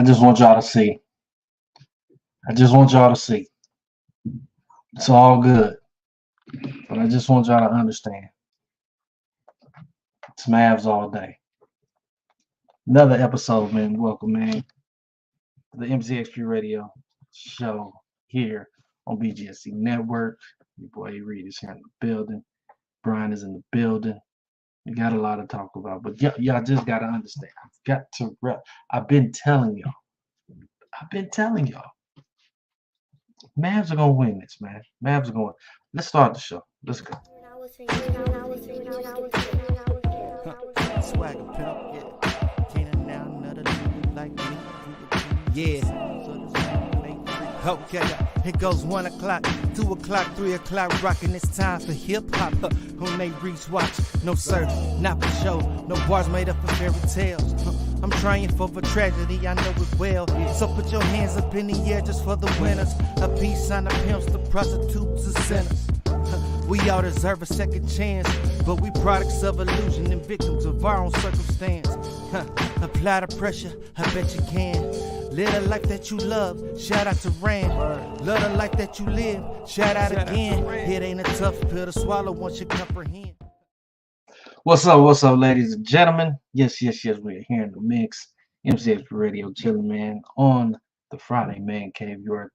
I just want y'all to see. I just want y'all to see. It's all good. But I just want y'all to understand. It's Mavs all day. Another episode, man. Welcome, man. The MCXPRadio show here on BGSENetwork. Your boy Reed is here in the building. Brian is in the building. We got a lot to talk about, but y'all just gotta understand. I've been telling y'all. Mavs are gonna win this, man. Mavs are going. Let's start the show. Let's go. Swagger pimp, yeah. Can't now another nigga like me. Yeah. Okay, it goes 1 o'clock, 2 o'clock, 3 o'clock, rockin'. It's time for hip hop. On they reach watch, no sir, not for show. No bars made up of fairy tales. I'm trying for the tragedy, I know it well. So put your hands up in the air just for the winners. A peace on the pimps, the prostitutes, the sinners. We all deserve a second chance, but we products of illusion and victims of our own circumstance. Apply the pressure, I bet you can. Live the life that you love, shout out to Rand. Love the life that you live, shout out again. It ain't a tough pill to swallow once you comprehend. What's up, ladies and gentlemen? Yes, we're here in the mix. MCXPRadio chilling, man, on the Friday Man Cave. You're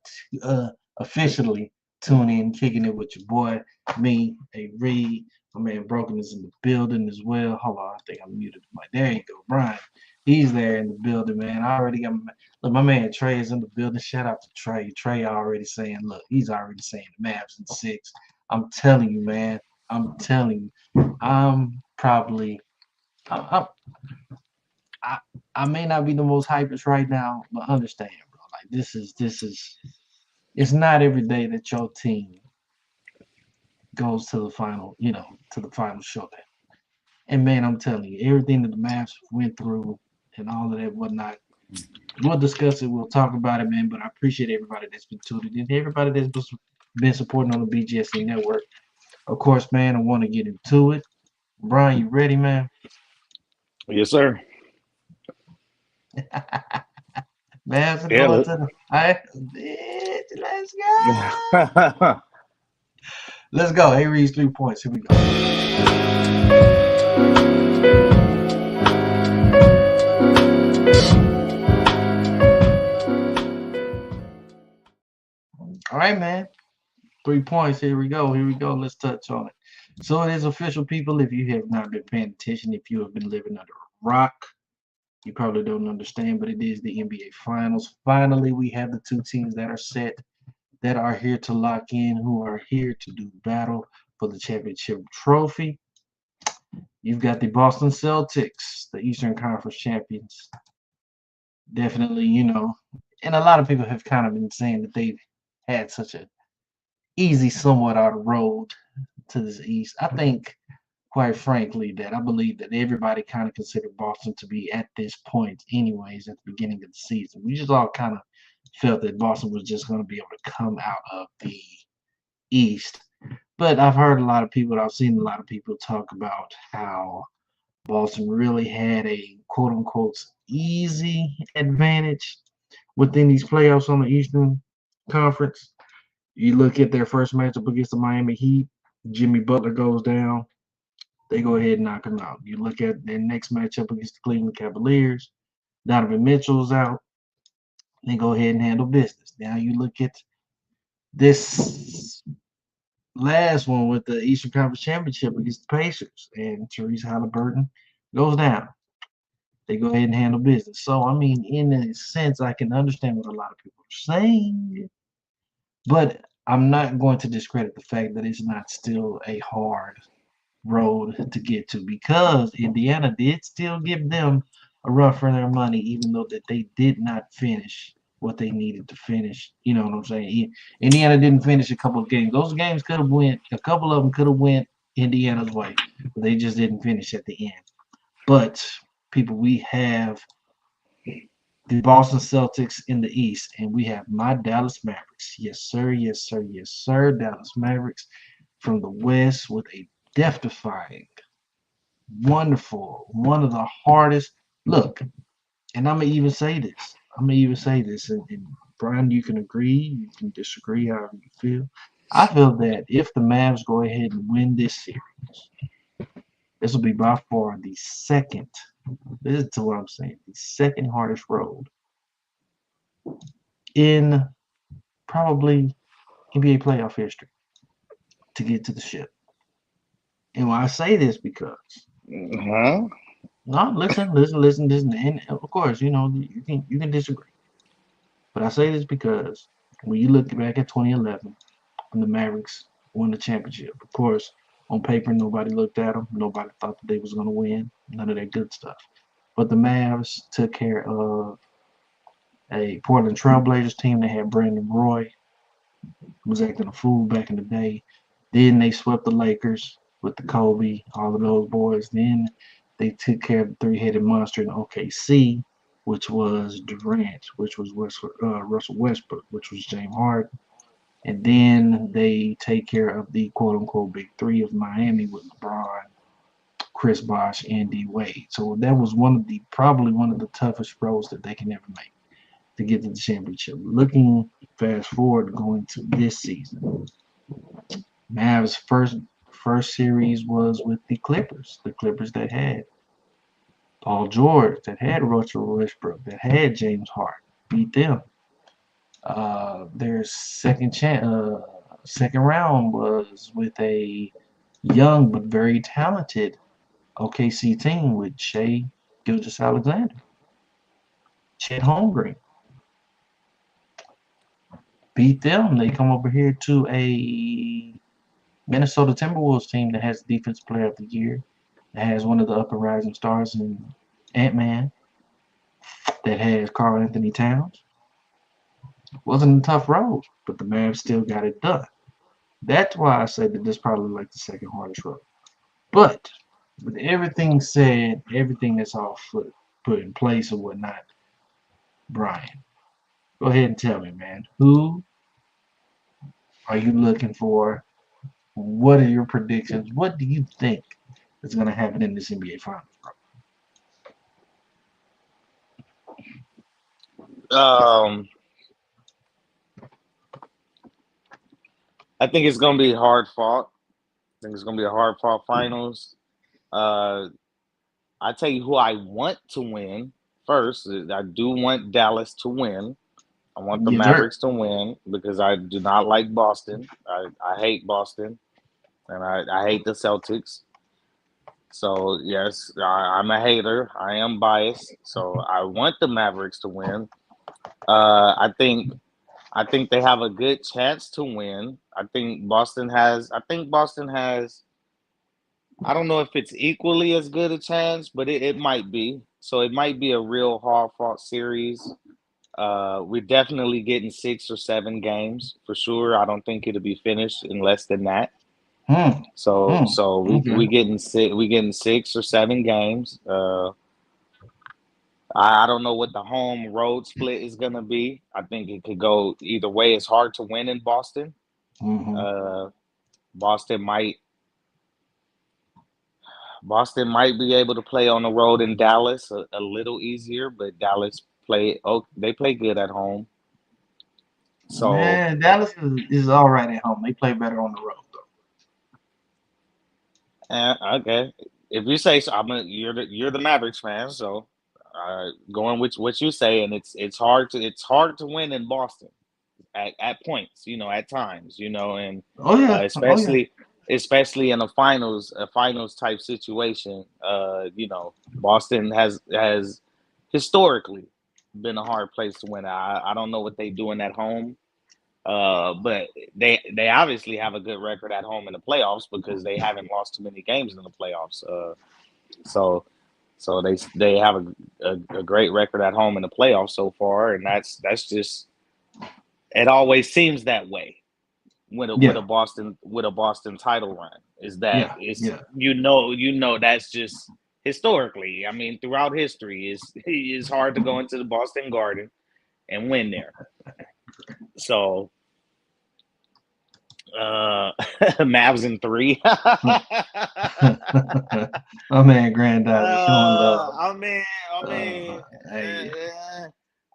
officially tuning in, kicking it with your boy, me, A Reed. My man Broken is in the building as well. Hold on, I think I'm muted. There you go, Brian. He's there in the building, man. I already got my man Trey is in the building. Shout out to Trey. Trey already saying, look, he's already saying the Mavs in 6. I'm telling you, man. I'm telling you. I may not be the most hypest right now, but understand, bro. Like this is it's not every day that your team goes to the final, to the final showdown. And man, I'm telling you, everything that the Mavs went through and all of that whatnot, we'll discuss it. We'll talk about it, man. But I appreciate everybody that's been tuned in, everybody that's been supporting on the BGSENetwork. Of course, man, I want to get into it. Brian, you ready, man? Yes, sir. Mavs are Yeah, going to the let's go. Let's go. Hey, Reed's 3 points. Here we go. All right, man. 3 points. Here we go. Let's touch on it. So it is official, people. If you have not been paying attention, if you have been living under a rock, you probably don't understand, but it is the NBA Finals. Finally, we have the two teams that are set, that are here to lock in, who are here to do battle for the championship trophy. You've got the Boston Celtics, the Eastern Conference champions. Definitely, and a lot of people have kind of been saying that they've had such a easy, somewhat out of road to this East. I think, quite frankly, that I believe that everybody kind of considered Boston to be at this point anyways at the beginning of the season. We just all kind of felt that Boston was just going to be able to come out of the East. But I've seen a lot of people talk about how Boston really had a quote-unquote easy advantage within these playoffs on the Eastern Conference. You look at their first matchup against the Miami Heat, Jimmy Butler goes down. They go ahead and knock him out. You look at their next matchup against the Cleveland Cavaliers, Donovan Mitchell's out. They go ahead and handle business. Now you look at this last one with the Eastern Conference Championship against the Pacers, and Therese Halliburton goes down. They go ahead and handle business. So, I mean, in a sense, I can understand what a lot of people are saying, but I'm not going to discredit the fact that it's not still a hard road to get to, because Indiana did still give them a run for their money, even though that they did not finish what they needed to finish. You know what I'm saying? Indiana didn't finish a couple of games. Those games could have went, a couple of them could have went Indiana's way, but they just didn't finish at the end. But people, we have the Boston Celtics in the East, and we have my Dallas Mavericks. Yes, sir. Dallas Mavericks from the West with a death-defying, wonderful, one of the hardest. Look, and I'm going to even say this. I'm gonna even say this, and Brian, you can agree, you can disagree, however you feel. I feel that if the Mavs go ahead and win this series, this will be by far the second. This is what I'm saying. The second hardest road in probably NBA playoff history to get to the ship. And when I say this because Huh? no, listen, and of course, you can disagree. But I say this because when you look back at 2011, when the Mavericks won the championship, of course, on paper nobody looked at them, nobody thought that they was going to win, none of that good stuff. But the Mavs took care of a Portland Trailblazers team that had Brandon Roy, who was acting a fool back in the day. Then they swept the Lakers with the Kobe, all of those boys. Then they took care of the three-headed monster in OKC, which was Durant, which was Russell Westbrook, which was James Harden. And then they take care of the quote-unquote big three of Miami with LeBron, Chris Bosh, and D Wade. So that was probably one of the toughest roads that they can ever make to get to the championship. Looking fast forward going to this season, Mavs first series was with the Clippers. The Clippers that had Paul George, that had Russell Westbrook, that had James Harden, beat them. Their second round was with a young but very talented OKC team with Shea Gilgeous-Alexander, Chet Holmgren. Beat them. They come over here to a Minnesota Timberwolves team that has Defensive Player of the Year, that has one of the up and rising stars in Ant-Man, that has Karl Anthony Towns. Wasn't a tough road, but the Mavs still got it done. That's why I say that this probably like the second hardest road. But with everything said, everything that's all put in place or whatnot, Brian, go ahead and tell me, man, who are you looking for? What are your predictions? What do you think is going to happen in this NBA Finals, bro? I think it's gonna be hard fought. I think it's gonna be a hard fought finals. Uh, I tell you who I want to win first. I do want Dallas to win. I want the Yes, sir. Mavericks to win because I do not like Boston. I hate Boston, and I hate the Celtics. So yes, I'm a hater. I am biased. So I want the Mavericks to win. I think they have a good chance to win. I think Boston has. I don't know if it's equally as good a chance, but it might be. So it might be a real hard fought series. We're definitely getting 6 or 7 games for sure. I don't think it'll be finished in less than that. Hmm. So Hmm. so we Okay. we getting we getting 6 or 7 games. I don't know what the home road split is gonna be. I think it could go either way. It's hard to win in Boston. Mm-hmm. Uh, Boston might Boston might be able to play on the road in Dallas a little easier, but they play good at home. So Man, Dallas is all right at home. They play better on the road, though. okay, if you say so, you're the Mavericks fan, so going with what you say, and it's hard to win in Boston at points, at times, and Oh yeah. Oh yeah. especially in a finals type situation. Boston has historically been a hard place to win. I don't know what they doing at home, but they obviously have a good record at home in the playoffs because they haven't lost too many games in the playoffs. So so they have a great record at home in the playoffs so far, and that's just it always seems that way with a Yeah. Boston title run is that Yeah. it's Yeah. that's just historically. I mean, throughout history, is hard to go into the Boston Garden and win there. So uh Mavs in three. My man, Granddad is showing love. I mean, I Uh, mean, hey,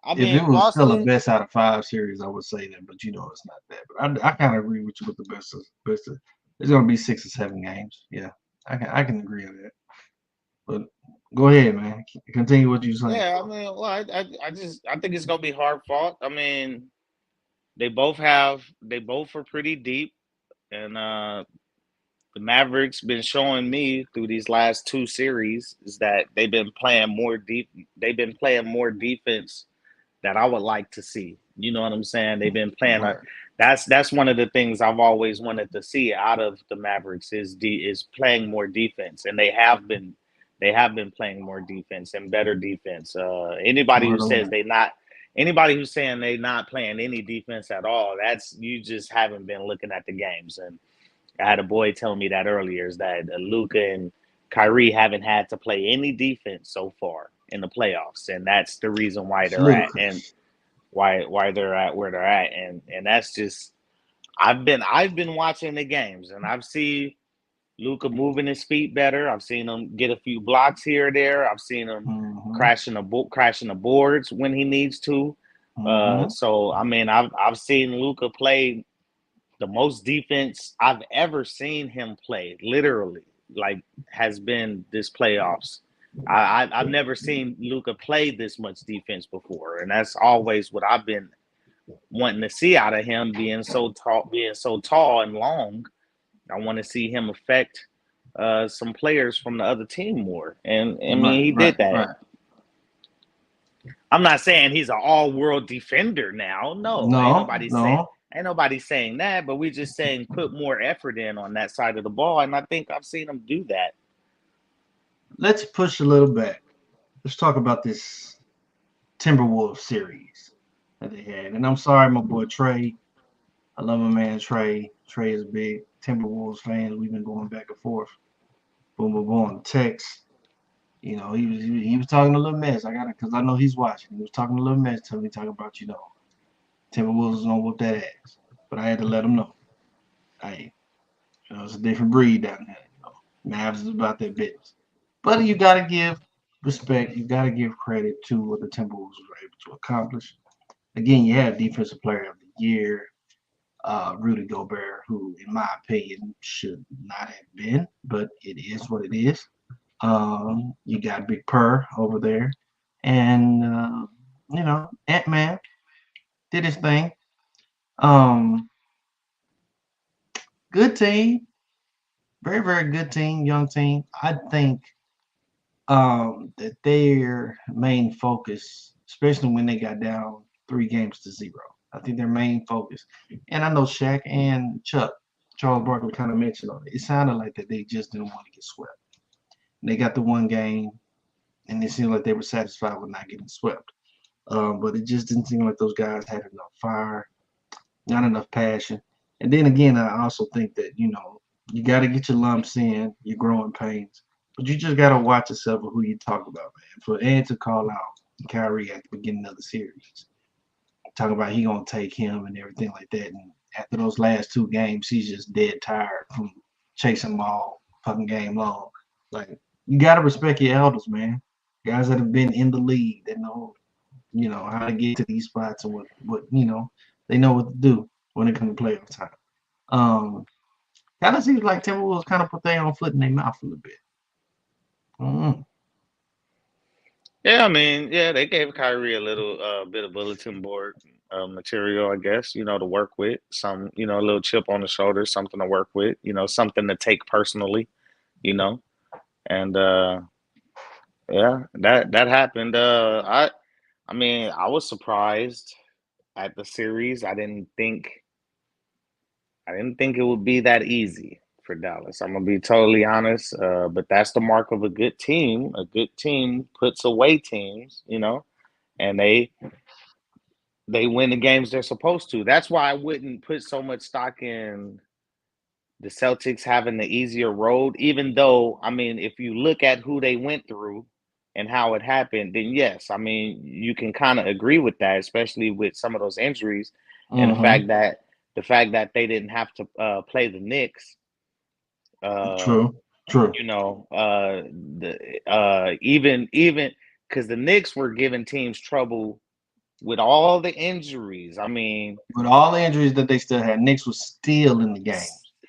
uh, I If it mean, was still a Boston. best out of 5 series, I would say that, but it's not that. But I kind of agree with you with the best. It's gonna be 6 or 7 games. Yeah, I can agree on that. But go ahead, man. Continue what you're saying, Yeah, I bro. mean, well, I think it's gonna be hard fought. I mean, they both are pretty deep, and the Mavericks been showing me through these last two series is that they've been playing more deep. They've been playing more defense that I would like to see. You know what I'm saying? They've been playing a Right. that's one of the things I've always wanted to see out of the Mavericks is playing more defense, and they have been playing more defense and better defense. Anybody who Word on says that. they not anybody who's saying they not playing any defense at all, that's you just haven't been looking at the games. And I had a boy telling me that earlier is that Luca and Kyrie haven't had to play any defense so far in the playoffs, and that's the reason why It's they're at and ludicrous. why they're at where they're at, and that's just I've been watching the games, and I've seen Luca moving his feet better. I've seen him get a few blocks here or there. I've seen him Mm-hmm. crashing the boards when he needs to. Mm-hmm. So I mean, I've seen Luca play the most defense I've ever seen him play, literally, like has been this playoffs. I've never seen Luca play this much defense before, and that's always what I've been wanting to see out of him, being so tall and long. I want to see him affect some players from the other team more, and I mean Right, he right, did that. right. I'm not saying he's an all-world defender now. No, No, no. ain't nobody saying that, but we're just saying put more effort in on that side of the ball, and I think I've seen him do that. Let's push a little back. Let's talk about this Timberwolves series that they had. And I'm sorry, my boy Trey. I love my man Trey. Trey is big Timberwolves fans. We've been going back and forth. Boom, boom, boom. Text. He was talking a little mess. I got it because I know he's watching. He was talking a little mess to me, talking about Timberwolves is gonna whoop that ass. But I had to let him know. Hey, it's a different breed down there. Mavs is about their business. But you gotta give respect. You gotta give credit to what the Timberwolves were able to accomplish. Again, you have Defensive Player of the Year, Rudy Gobert, who, in my opinion, should not have been, but it is what it is. You got Big Purr over there, and Ant Man did his thing. Um, Good team, very very good team, young team. I think that their main focus, especially when they got down 3 games to 0. I think their main focus, and I know Shaq and Charles Barkley kind of mentioned on it. It sounded like that they just didn't want to get swept. They got the one game, and it seemed like they were satisfied with not getting swept. But it just didn't seem like those guys had enough fire, not enough passion. And then again, I also think that you got to get your lumps in, your growing pains, but you just got to watch yourself with who you talk about, man. For Ed to call out Kyrie at the beginning of the series, talking about he gonna take him and everything like that, and after those last 2 games, he's just dead tired from chasing them all fucking game long. Like you got to respect your elders, man. Guys that have been in the league, that know how to get to these spots and what they know what to do when it comes to playoff time. Um, Kind of seems like Timberwolves kind of put their own foot in their mouth a little bit. Mm, Yeah, I mean, yeah, they gave Kyrie a little bit of bulletin board material, I guess, to work with. A little chip on the shoulder, something to work with, something to take personally, you know. And yeah, that happened. I mean, I was surprised at the series. I didn't think it would be that easy for Dallas. I'm gonna be totally honest. But that's the mark of a good team. A good team puts away teams, and they win the games they're supposed to. That's why I wouldn't put so much stock in the Celtics having the easier road, even though, I mean, if you look at who they went through and how it happened, then yes, I mean, you can kind of agree with that, especially with some of those injuries and the mm-hmm. fact that they didn't have to play the Knicks. Uh, True. True. even because the Knicks were giving teams trouble with all the injuries. I mean, With all the injuries that they still had, Knicks was still in the game.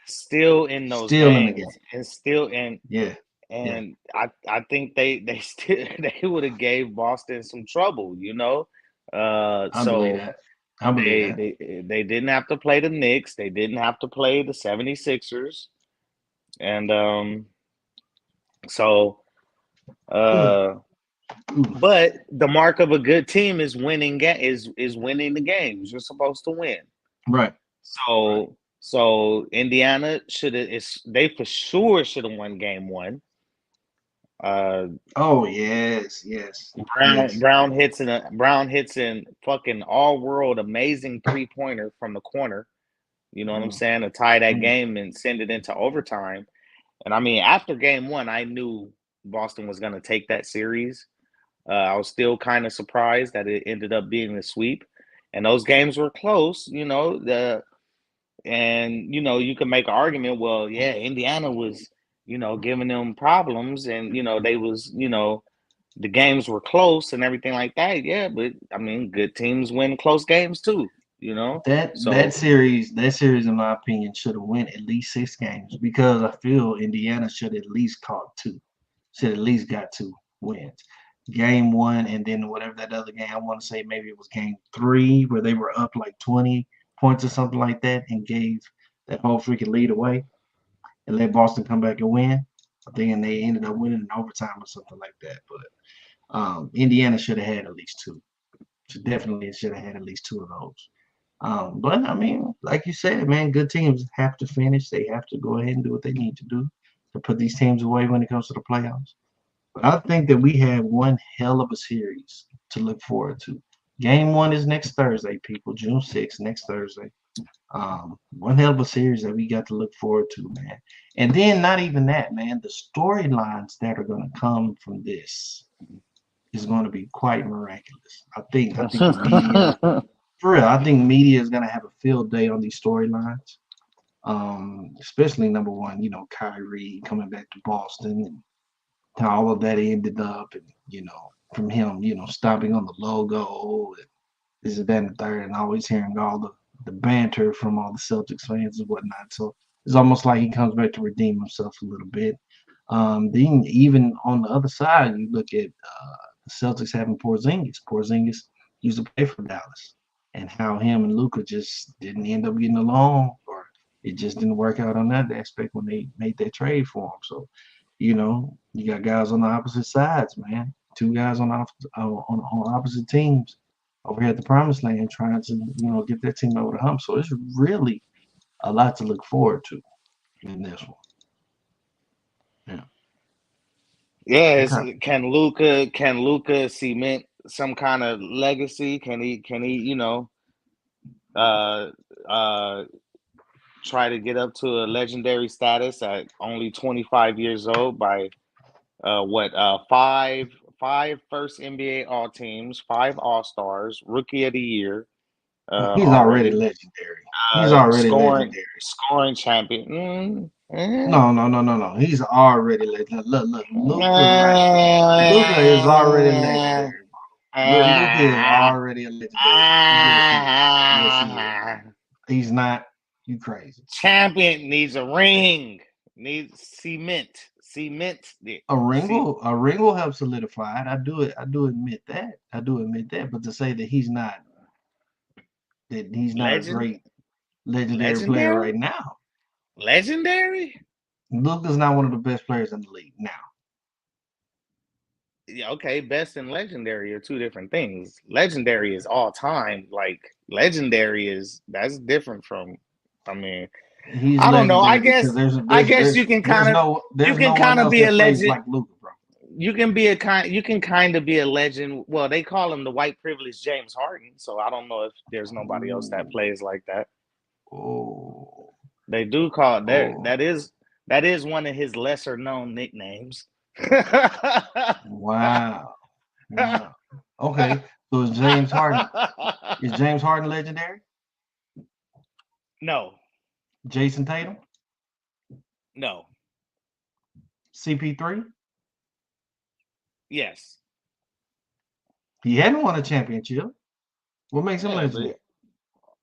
Still in those Still in the game. games, and still in. Yeah. And I think they still they would have gave Boston some trouble, you know. I believe So that. I believe that. they didn't have to play the Knicks. They didn't have to play the 76ers. And so but the mark of a good team is winning is winning the games. You're supposed to win. Right. So Indiana they for sure should have won game 1. Oh yes. Brown hits in fucking all world amazing 3-pointer from the corner. You know what I'm saying? To tie that game and send it into overtime. And I mean, after game 1, I knew Boston was going to take that series. I was still kind of surprised that it ended up being a sweep, and those games were close. You know, and you can make an argument. Well, yeah, Indiana was giving them problems, and they was the games were close and everything like that. Yeah, but I mean, good teams win close games too. That series, in my opinion, should have went at least 6 games, because I feel Indiana should at least caught 2. Should at least got 2 wins. Game 1, and then whatever that other game, I want to say maybe it was game 3 where they were up like 20 points or something like that and gave that whole freaking lead away and let Boston come back and win. I think, and they ended up winning in overtime or something like that. But Indiana should have had at least 2. Definitely should have had at least 2 of those. But I mean, like you said, man, good teams have to finish. They have to go ahead and do what they need to do to put these teams away when it comes to the playoffs. But I think that we have one hell of a series to look forward to. Game 1 is next Thursday, people. June 6th, next Thursday. One hell of a series that we got to look forward to, man. And then not even that, man. The storylines that are going to come from this is going to be quite miraculous. I think the media, for real, I think media is going to have a field day on these storylines. Especially number one, Kyrie coming back to Boston and how all of that ended up, and from him, stomping on the logo, and this is that and the third, and always hearing all the banter from all the Celtics fans and whatnot. So it's almost like he comes back to redeem himself a little bit. Then even on the other side, you look at the Celtics having Porzingis. Porzingis used to play for Dallas, and how him and Luka just didn't end up getting along, or it just didn't work out on that aspect when they made that trade for him. So, you got guys on the opposite sides, man. 2 guys on opposite teams over here at the Promised Land trying to, get their team over the hump. So it's really a lot to look forward to in this one. Yeah. Yeah, Okay. can Luka cement some kind of legacy? Can he uh uh try to get up to a legendary status at only 25 years old by five first NBA All Teams, 5 All-Stars, Rookie of the Year He's already already, legendary. He's already legendary. scoring champion. No. He's already legendary. Look, Luka is already legendary. Luka is already a legendary. Yes, he is. Yes, he is. He's not. You crazy. Champion needs a ring. Needs cement. A ring will help solidify it. I do admit that. But to say that he's not a great legendary player right now. Legendary? Luka's not one of the best players in the league now. Yeah, okay, best and legendary are 2 different things. Legendary is all time. Like legendary that's different from. I mean, I don't know. I guess you can kind of be a legend like Luka, bro. You can kind of be a legend. Well, they call him the white privileged James Harden, so I don't know if there's nobody else that plays like that. Oh. They do call that is one of his lesser known nicknames. Wow. Okay, so is James Harden legendary? No. Jason Tatum? No. CP3? Yes. He hadn't won a championship. What makes him Yeah, but legendary?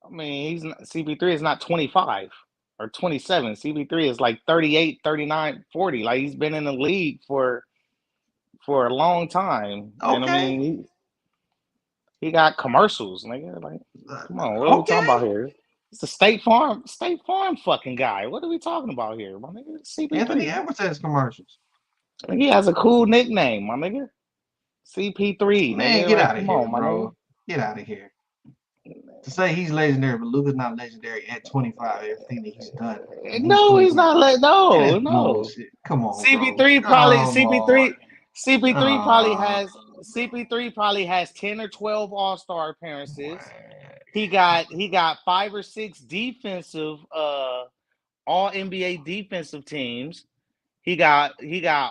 I mean, CP3 is not 25 or 27. CP3 is like 38, 39, 40. Like he's been in the league for a long time. And I Okay. mean, he got commercials, nigga. Like, come on, what are we talking Okay. about here? It's a State Farm fucking guy. What are we talking about here, my nigga? Anthony CP3. Edwards has commercials. He has a cool nickname, my nigga. CP3, Man, nigga. get Like, out of come here, on, my nigga. bro. Get out of here. To say he's legendary, but Luka's not legendary at 25, everything that he's done when he's No, he's 25. not like Man, no, that's no. bullshit. Come on, bro. CP3 probably Come on. CP3 probably has CP3 probably has 10 or 12 All-Star appearances. He got 5 or 6 defensive all NBA defensive teams. He got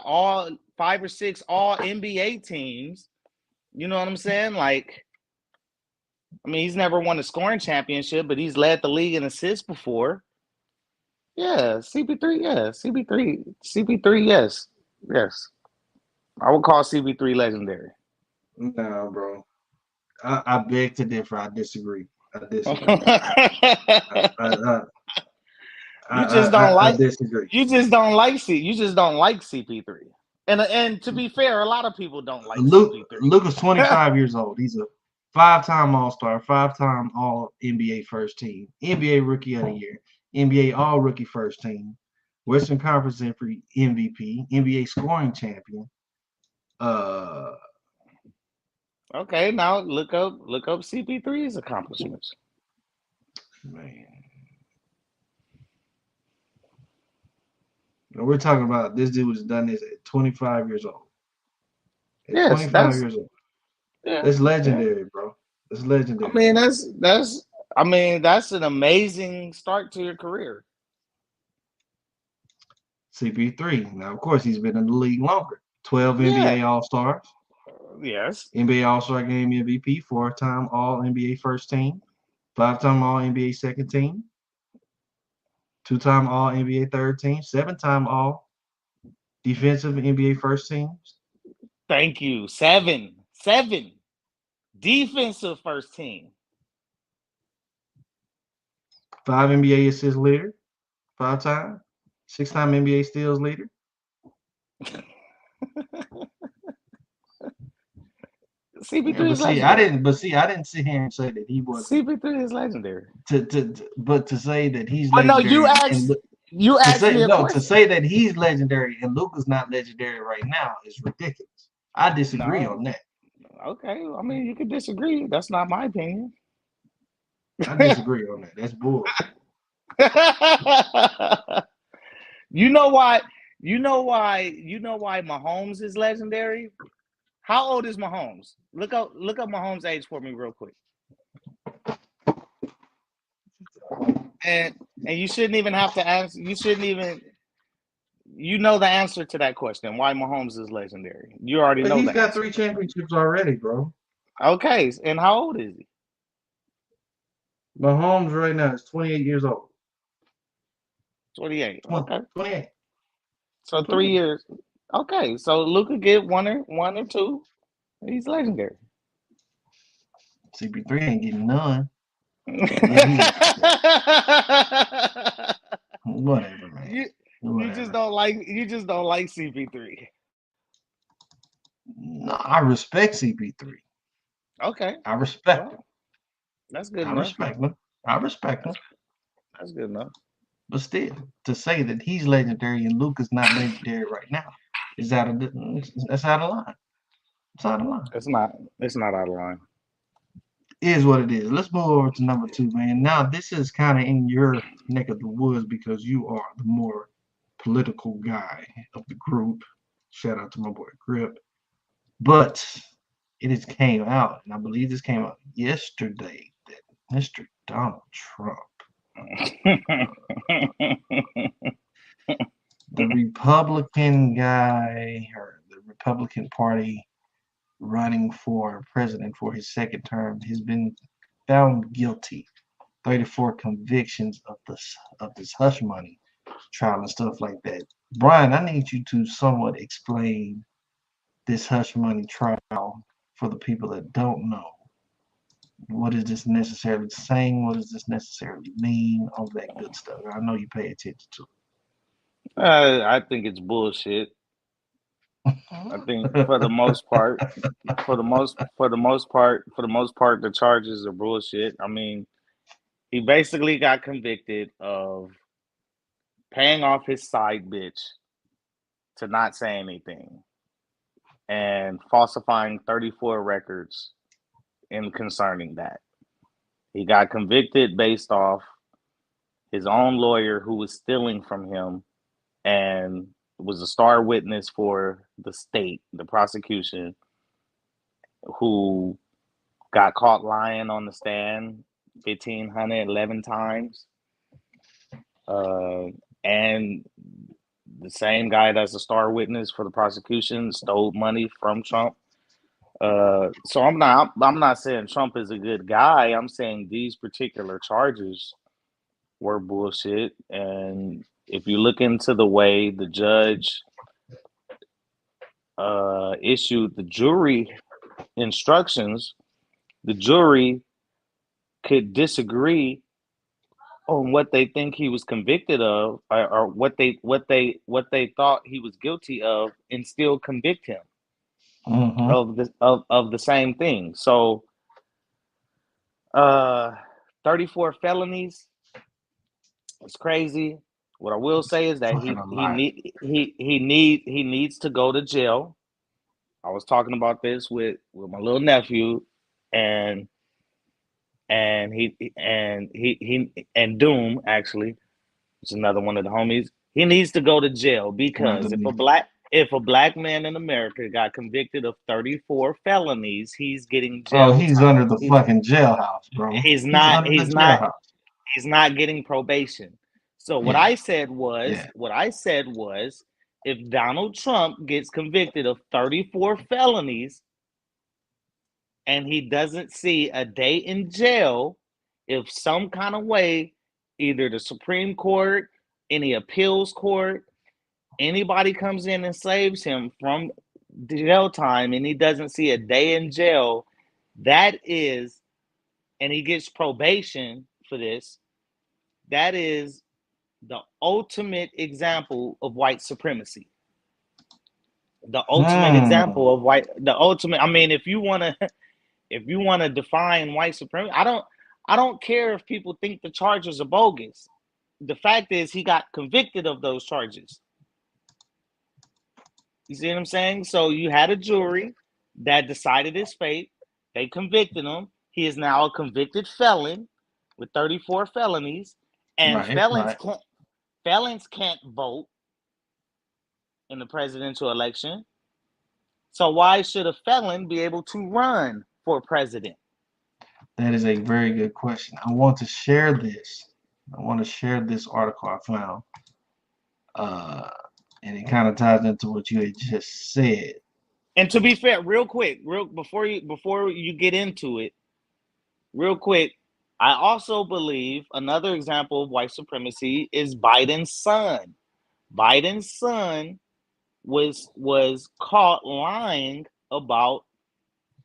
all 5 or 6 all NBA teams. You know what I'm saying? Like, I mean, he's never won a scoring championship, but he's led the league in assists before. Yeah, CP3, yeah. CP3, yes. Yes. I would call CP3 legendary. No, bro. I beg to differ. I disagree. I disagree. You just don't I like disagree. you just don't like CP3. And to be fair, a lot of people don't like CP3. Luke is 25 years old. He's a 5-time All-Star, 5-time All NBA First Team, NBA Rookie of the Year, NBA All Rookie First Team, Western Conference MVP, NBA Scoring Champion. Okay, now look up CP3's accomplishments. Man, we're talking about this dude has done this at 25 years old. At Yes, 25 years old. yeah, That's legendary, yeah. bro. That's legendary. I mean, that's an amazing start to your career. CP3. Now, of course, he's been in the league longer. 12 Yeah. NBA All-Stars. Yes. NBA All-Star Game MVP, 4-time All-NBA First Team, 5-time All-NBA Second Team, 2-time All-NBA Third Team, 7-time All-Defensive NBA First Teams. Thank you. 7 defensive first team. 5 NBA Assist Leader, 5-time, 6-time NBA Steals Leader. CP3 is legendary. I didn't sit here and say that he wasn't. CP3 is legendary. But to say that he's But no, legendary. you asked me a question. To say that he's legendary and Luka's not legendary right now is ridiculous. I disagree on that. Okay, I mean you can disagree. That's not my opinion. I disagree on that. That's bull. You know why Mahomes is legendary? How old is Mahomes? Look up Mahomes' age for me real quick. And you shouldn't even have to answer. You know the answer to that question. Why Mahomes is legendary? You already know. He's got 3 championships already, bro. Okay, and how old is he? Mahomes right now is 28 years old. 28. Okay. 28. So 3 years. Okay, so Luka get one or two. He's legendary. CP3 ain't getting none. Whatever, man. You just don't like CP3. No, I respect CP3. Okay. I respect him. That's good I enough. respect him. That's good enough. But still, to say that he's legendary and Luka's not legendary right now that's out of line. It's out of line. It's not out of line. It is what it is. Let's move over to number 2, man. Now, this is kind of in your neck of the woods because you are the more political guy of the group. Shout out to my boy Grip. But it has came out, and I believe this came out yesterday, that Mr. Donald Trump, the Republican guy, or the Republican Party running for president for his second term, has been found guilty. 34 convictions of this hush money trial and stuff like that. Brian, I need you to somewhat explain this hush money trial for the people that don't know. What is this necessarily saying? What does this necessarily mean? All that good stuff. I know you pay attention to I think it's bullshit. I think it. for the most part, for the most part, the charges are bullshit. I mean, he basically got convicted of paying off his side bitch to not say anything and falsifying 34 records in concerning that. He got convicted based off his own lawyer who was stealing from him and was a star witness for the state, the prosecution, who got caught lying on the stand 1,511 times. And the same guy that's a star witness for the prosecution stole money from Trump. So I'm not saying Trump is a good guy. I'm saying these particular charges were bullshit. And if you look into the way the judge issued the jury instructions, the jury could disagree on what they think he was convicted of, or what they thought he was guilty of, and still convict him of the same thing. So 34 felonies. It's crazy. What I will say is that Fucking a he lot. needs to go to jail. I was talking about this with my little nephew, and Doom actually, it's another one of the homies. He needs to go to jail because if a black man in America got convicted of 34 felonies, he's getting Oh, jail he's under time. the fucking jailhouse, bro. He's He's not under the jailhouse. he's not getting probation. So Yeah, yeah. what I said was if Donald Trump gets convicted of 34 felonies and he doesn't see a day in jail, if some kind of way, either the Supreme Court, any appeals court, anybody comes in and saves him from jail time and he doesn't see a day in jail, that is, and he gets probation for this, that is the ultimate example of white supremacy. The ultimate example of I mean, if you want to define white supremacy, I don't care if people think the charges are bogus. The fact is he got convicted of those charges. You see what I'm saying? So you had a jury that decided his fate. They convicted him. He is now a convicted felon with 34 felonies, and Right. felons can't vote in the presidential election. So why should a felon be able to run for president? That is a very good question. I want to share this. I want to share this article I found. And it kind of ties into what you had just said. And to be fair, real quick, before you get into it, real quick, I also believe another example of white supremacy is Biden's son. Biden's son was caught lying about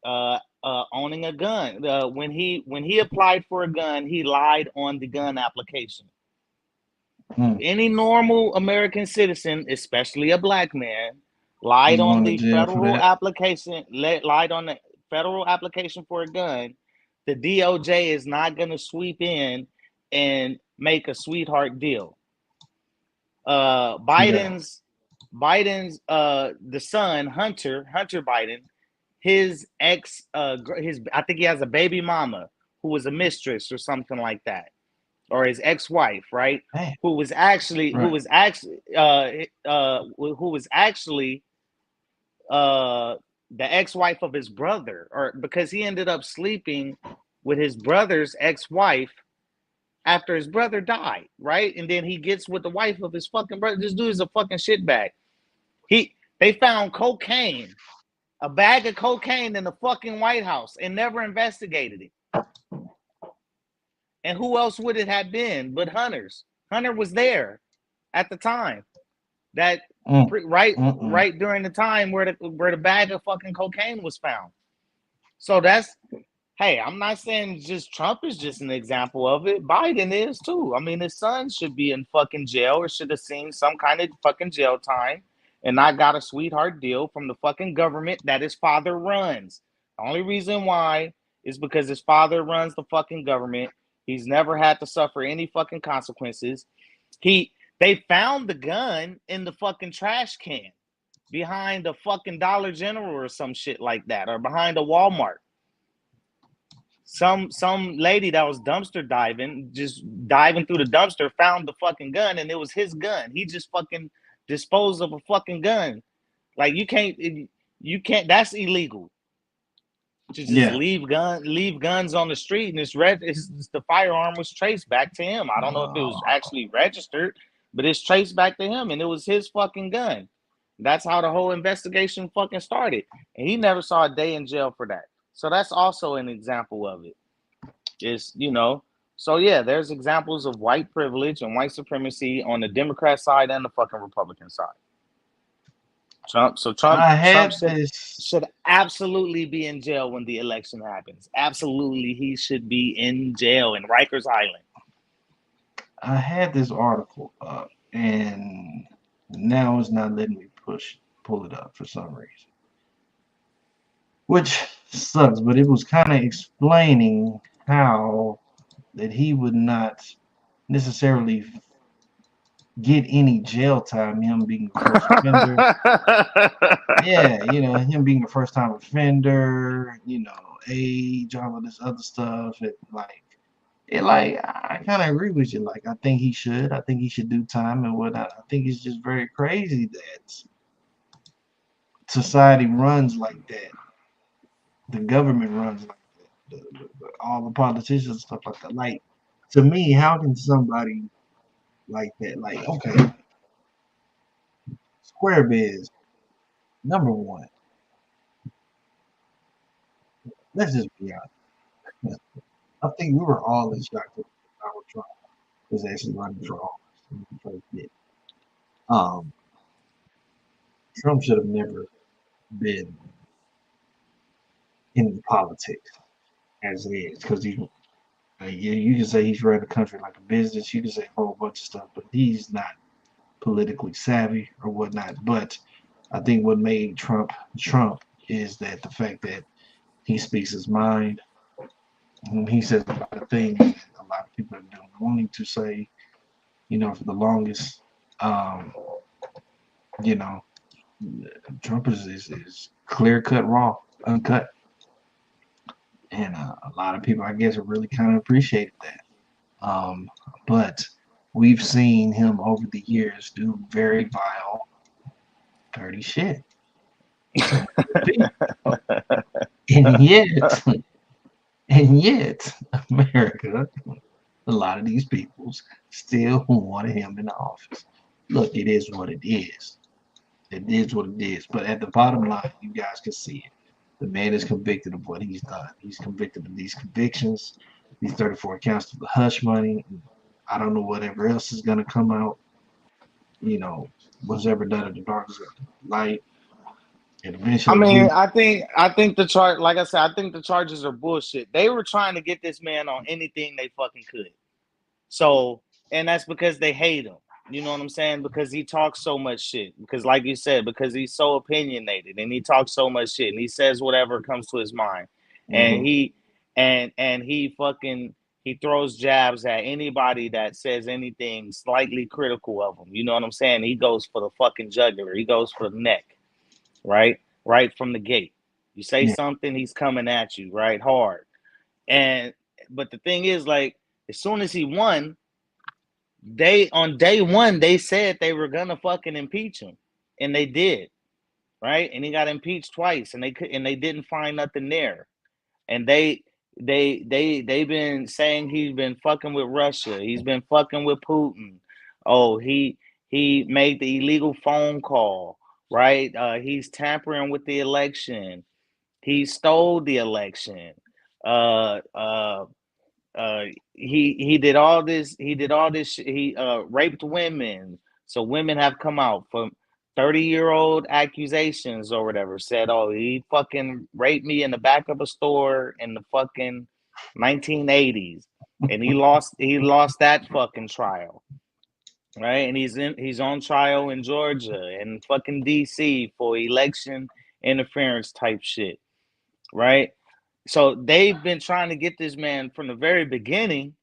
owning a gun. When he applied for a gun, he lied on the gun application. Any normal American citizen, especially a black man, lied on the federal application. Lied on the federal application for a gun. The DOJ is not going to sweep in and make a sweetheart deal. Biden's the son, Hunter Biden, his ex, I think he has a baby mama who was a mistress or something like that, or his ex-wife, right? Man. Who was actually the ex-wife of his brother, or because he ended up sleeping with his brother's ex-wife after his brother died, right? And then he gets with the wife of his fucking brother. This dude is a fucking shitbag. They found cocaine, a bag of cocaine in the fucking White House, and never investigated it. And who else would it have been but Hunter's? Hunter was there at the time. That right during the time where the bag of fucking cocaine was found. So that's Hey, I'm not saying just Trump is just an example of it. Biden is too. I mean, his son should be in fucking jail or should have seen some kind of fucking jail time and not got a sweetheart deal from the fucking government that his father runs. The only reason why is because his father runs the fucking government. He's never had to suffer any fucking consequences. They found the gun in the fucking trash can behind a fucking Dollar General or some shit like that, or behind a Walmart. Some lady that was dumpster diving, just diving through the dumpster, found the fucking gun, and it was his gun. He just fucking disposed of a fucking gun. Like you can't. That's illegal. To just Yeah. leave guns on the street, and the firearm was traced back to him. I don't know if it was actually registered, but it's traced back to him, and it was his fucking gun. That's how the whole investigation fucking started, and he never saw a day in jail for that. So that's also an example of it. So yeah, there's examples of white privilege and white supremacy on the Democrat side and the fucking Republican side. Trump I had should absolutely be in jail when the election happens. Absolutely, he should be in jail in Rikers Island. I had this article up, and now it's not letting me pull it up for some reason, which sucks. But it was kind of explaining how that he would not necessarily get any jail time, him being a first offender. Yeah, him being a first time offender, age, all of this other stuff. I kind of agree with you. Like, I think he should. I think he should do time and whatnot. I think it's just very crazy that society runs like that. The government runs like that. All the politicians and stuff like that. Like, to me, how can somebody like that? Like, okay, Square Biz, number one. Let's just be honest. I think we were all in shock that Donald Trump was actually running for office when he first did. Trump should have never been in politics as it is, because you can say he's run the country like a business. You can say a whole bunch of stuff, but he's not politically savvy or whatnot. But I think what made Trump is that the fact that he speaks his mind. He says a lot of things that a lot of people have been wanting to say, for the longest. Trump is clear cut, raw, uncut. And a lot of people, I guess, have really kind of appreciated that. But we've seen him over the years do very vile, dirty shit. And yet, America, a lot of these people still wanted him in the office. Look, it is what it is. It is what it is. But at the bottom line, you guys can see it. The man is convicted of what he's done. He's convicted of these convictions, these 34 counts of the hush money. I don't know whatever else is going to come out. What's ever done in the dark is light. And eventually, I mean, I think the charge, like I said, I think the charges are bullshit. They were trying to get this man on anything they fucking could. So, and that's because they hate him. You know what I'm saying? Because he talks so much shit. Because, like you said, because he's so opinionated and he talks so much shit and he says whatever comes to his mind, and he he throws jabs at anybody that says anything slightly critical of him. You know what I'm saying? He goes for the fucking jugular. He goes for the neck, right from the gate. You say something, he's coming at you, right, hard. But the thing is, like, as soon as he won, on day one, they said they were gonna fucking impeach him, and they did, right? And he got impeached twice, and they didn't find nothing there. And they've been saying he's been fucking with Russia. He's been fucking with Putin. Oh, he made the illegal phone call, right? He's tampering with the election. He stole the election. He did all this. He raped women. So women have come out 30-year-old accusations or whatever. Said, oh, he fucking raped me in the back of a store in the fucking 1980s, and he lost that fucking trial, right? And he's on trial in Georgia and fucking DC for election interference type shit, right? So they've been trying to get this man from the very beginning,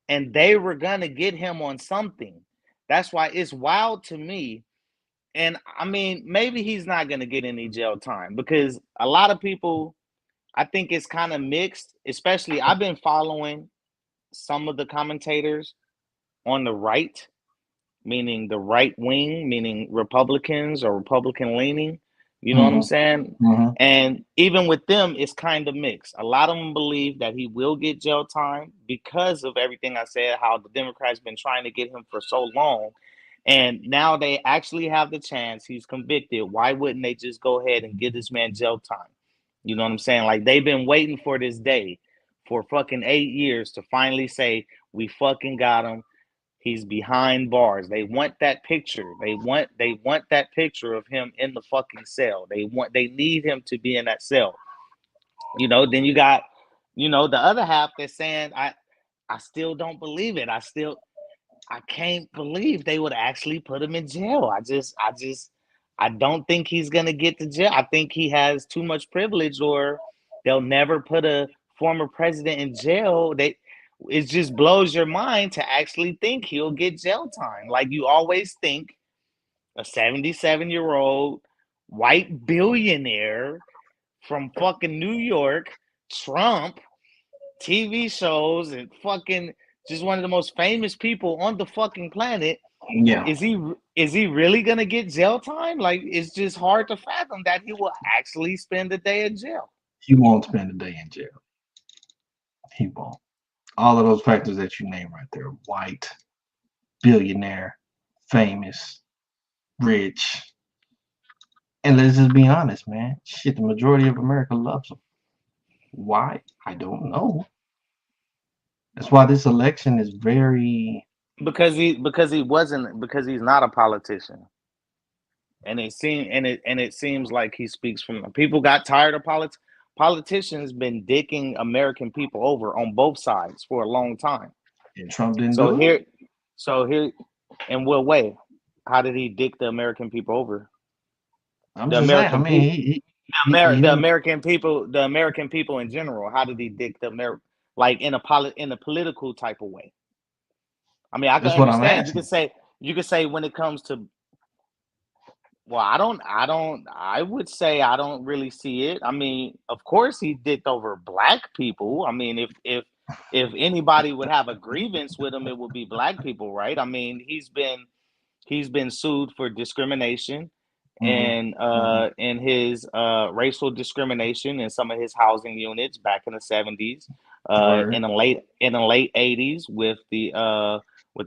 and they were gonna get him on something. That's why it's wild to me. And I mean, maybe he's not gonna get any jail time because a lot of people, I think it's kind of mixed. Especially, I've been following some of the commentators on the right, meaning the right wing, meaning Republicans or Republican leaning. You know what I'm Mm-hmm. saying? Mm-hmm. And even with them, it's kind of mixed. A lot of them believe that he will get jail time because of everything I said, how the Democrats been trying to get him for so long. And now they actually have the chance. He's convicted. Why wouldn't they just go ahead and give this man jail time? You know what I'm saying? Like they've been waiting for this day for fucking 8 years to finally say, we fucking got him. He's behind bars. They want that picture. They want that picture of him in the fucking cell. They need him to be in that cell. Then you got, the other half that's saying, I still don't believe it. I can't believe they would actually put him in jail. I don't think he's gonna get to jail. I think he has too much privilege, or they'll never put a former president in jail. It just blows your mind to actually think he'll get jail time. Like you always think a 77-year-old white billionaire from fucking New York, Trump, TV shows, and fucking just one of the most famous people on the fucking planet. Yeah. Is he really gonna get jail time? Like it's just hard to fathom that he will actually spend a day in jail. He won't spend a day in jail. He won't. All of those factors that you name right there: white, billionaire, famous, rich. And let's just be honest, man. Shit, the majority of America loves him. Why? I don't know. That's why this election is very. Because he's not a politician. And it seems like he speaks from people got tired of politics. Politicians been dicking American people over on both sides for a long time. And Trump didn't So do it. here, in what way? How did he dick the American people over? I'm The just saying. I American mean, people, he the didn't. American people in general. How did he dick the like in a political type of way? I mean, I can That's what I'm understand. asking. You could say when it comes to, well, I would say I don't really see it. I mean, of course he dicked over black people. I mean, if anybody would have a grievance with him, it would be black people, right? I mean, he's been sued for discrimination Mm-hmm. and Mm-hmm. in his racial discrimination in some of his housing units back in the 70s, Word. in the late 80s with the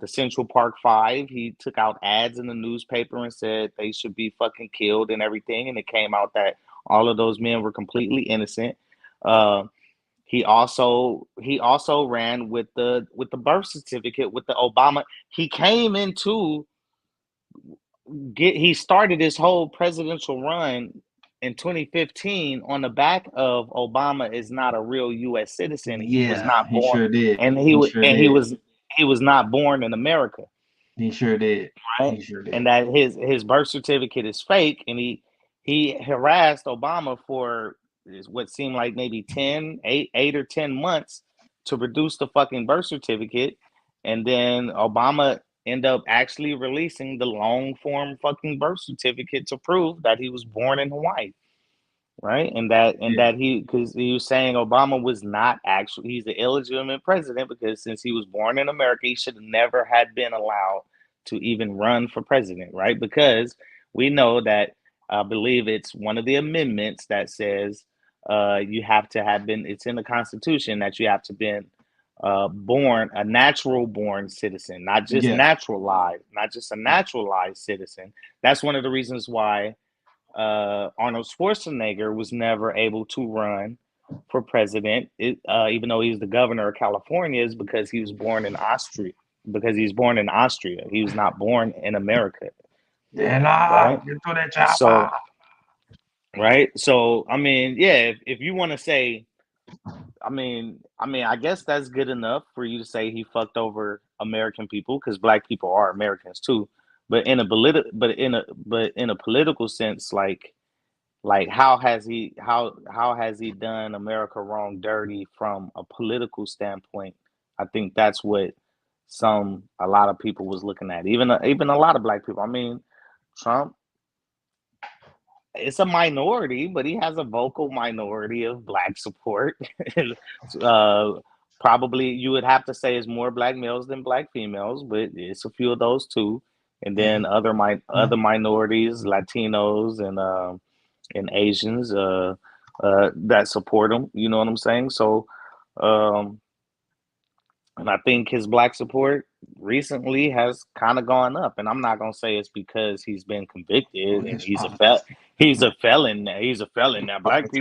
Central Park Five. He took out ads in the newspaper and said they should be fucking killed and everything, and it came out that all of those men were completely innocent. Uh, he also ran with the birth certificate with the Obama. He came into he started his whole presidential run in 2015 on the back of Obama is not a real U.S. citizen. He was Yeah, not he born, sure did. and He sure he did. was he was not born in America, He sure did. right? He sure And did. that his birth certificate is fake, and he harassed Obama for what seemed like maybe 8 or 10 months to produce the fucking birth certificate, and then Obama end up actually releasing the long form fucking birth certificate to prove that he was born in Hawaii, right? Yeah. Because he was saying Obama was not actually, he's the illegitimate president because since he was born in America, he should have never had been allowed to even run for president, right? Because we know that I believe it's one of the amendments that says you have to have been, it's in the Constitution that you have to been born a natural born citizen, not just Yeah. naturalized, not just a naturalized citizen. That's one of the reasons why Arnold Schwarzenegger was never able to run for president, even though he's the governor of California, is because he was born in Austria. Because he's born in Austria, he was not born in America. Yeah, nah, right? get to that chopper. So, right. So, I mean, yeah, if you want to say, I guess that's good enough for you to say he fucked over American people because black people are Americans too. But in a political sense, like how has he done America wrong dirty from a political standpoint? I think that's what a lot of people was looking at. Even a lot of black people. I mean, Trump, it's a minority, but he has a vocal minority of black support. uh, Probably you would have to say it's more black males than black females, but it's a few of those too. And then other minorities, Latinos and Asians that support him. You know what I'm saying? So, um, and I think his black support recently has kind of gone up. And I'm not gonna say it's because he's been convicted and It's he's a politics. he's a felon. He's a felon now. Politics.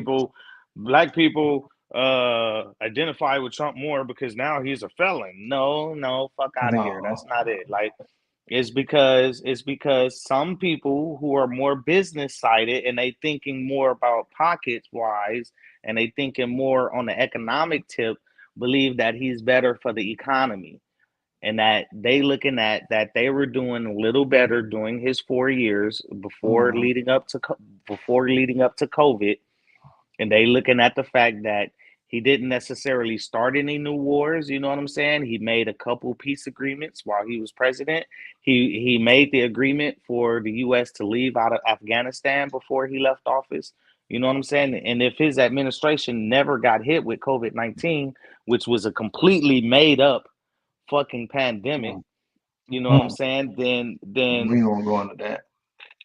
Black people identify with Trump more because now he's a felon. No, no, fuck out of here. That's No. not it. Like it's because some people who are more business sided and they thinking more about pockets wise and they thinking more on the economic tip believe that he's better for the economy and that they looking at that they were doing a little better during his 4 years Mhm. before leading up to COVID, and they looking at the fact that he didn't necessarily start any new wars. You know what I'm saying? He made a couple peace agreements while he was president. He made the agreement for the U.S. to leave out of Afghanistan before he left office. You know what I'm saying? And if his administration never got hit with COVID-19, which was a completely made up fucking pandemic, you know what I'm Mhm. saying? Then We won't go into that.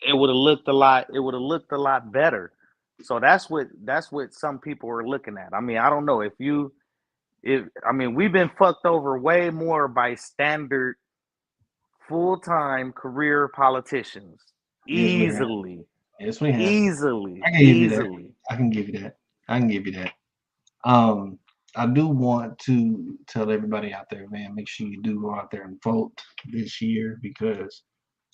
it would have looked a lot better. So that's what some people are looking at. I mean, I don't know if I mean we've been fucked over way more by standard full-time career politicians. Yes, we have. Easily. Yes, we have. Easily. I can give you that. Easily. I can give you that. I can give you that. Um, I do want to tell everybody out there, man, make sure you do go out there and vote this year because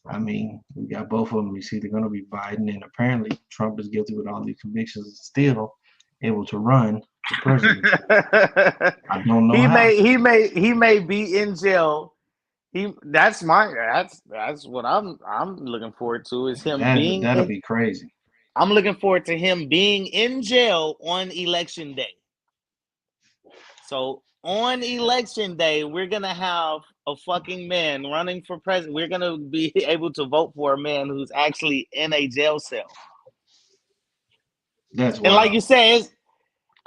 I mean, we got both of them. You see, they're going to be Biden, and apparently Trump is guilty with all these convictions and still able to run for president. I don't know how. He may be in jail. That's what I'm looking forward to is him being That'll in be crazy. I'm looking forward to him being in jail on election day. So on election day, we're gonna have a fucking man running for president. We're gonna be able to vote for a man who's actually in a jail cell. That's And like wild. you said,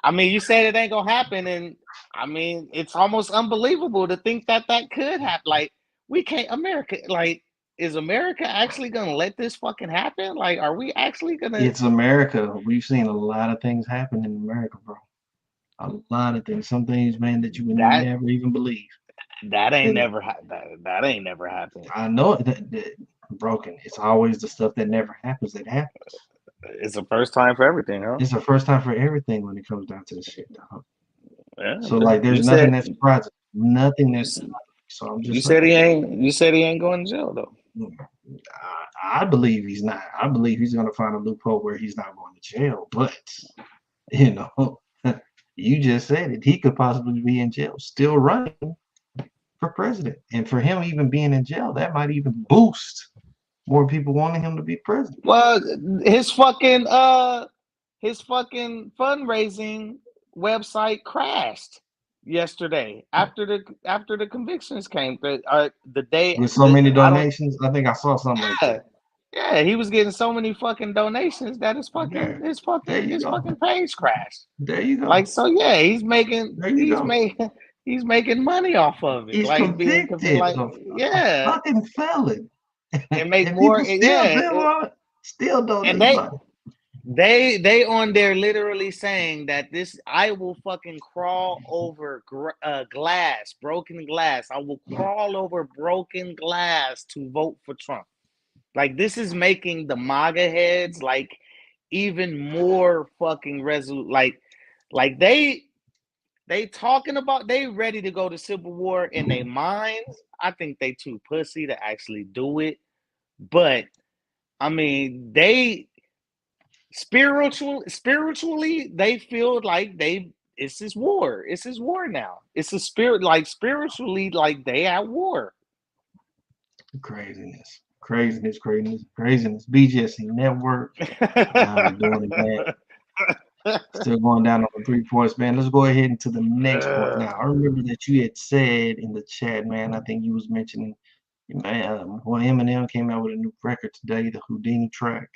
I mean, you said it ain't gonna happen, and I mean, it's almost unbelievable to think that that could happen. Like, we can't, America, like, is America actually gonna let this fucking happen? Like, are we actually gonna? It's America. We've seen a lot of things happen in America, bro. A lot of things. Some things, man, that you would That never even believe. ain't That never that ain't never happened. I know that broken. It's always the stuff that never happens that happens. It's the first time for everything, huh? It's the first time for everything when it comes down to this shit, dog. Yeah. So like, there's nothing that surprises. Nothing that. So I'm just saying. You said he ain't going to jail though. I believe he's not. I believe he's going to find a loophole where he's not going to jail. But you know, you just said it. He could possibly be in jail, still running for president. And for him even being in jail, that might even boost more people wanting him to be president. Well, his fucking fundraising website crashed yesterday after the convictions came. The day With so many I don't. donations, I think I saw something like Yeah, that. yeah, he was getting so many fucking donations that Yeah, there you his go. fucking page crashed. There you go. Like, so yeah, There you go. he's making money off of it. He's Like convicted like, of a yeah, fucking felon. and make And more. people still Yeah, bail on it, still and donate money. they on there literally saying that this I will fucking crawl over glass, broken glass. I will crawl over broken glass to vote for Trump. Like, this is making the MAGA heads like even more fucking resolute. Like they talking about they ready to go to civil war in their minds. I think they too pussy to actually do it, but I mean, they spiritually they feel like it's this war. It's this war now. It's a spirit, like spiritually, like they at war. Craziness. BGSE Network. Doing it, man. Still going down on the 3 points, man. Let's go ahead into the next point. Now, I remember that you had said in the chat, man, I think you was mentioning, man, when Eminem came out with a new record today, the Houdini track.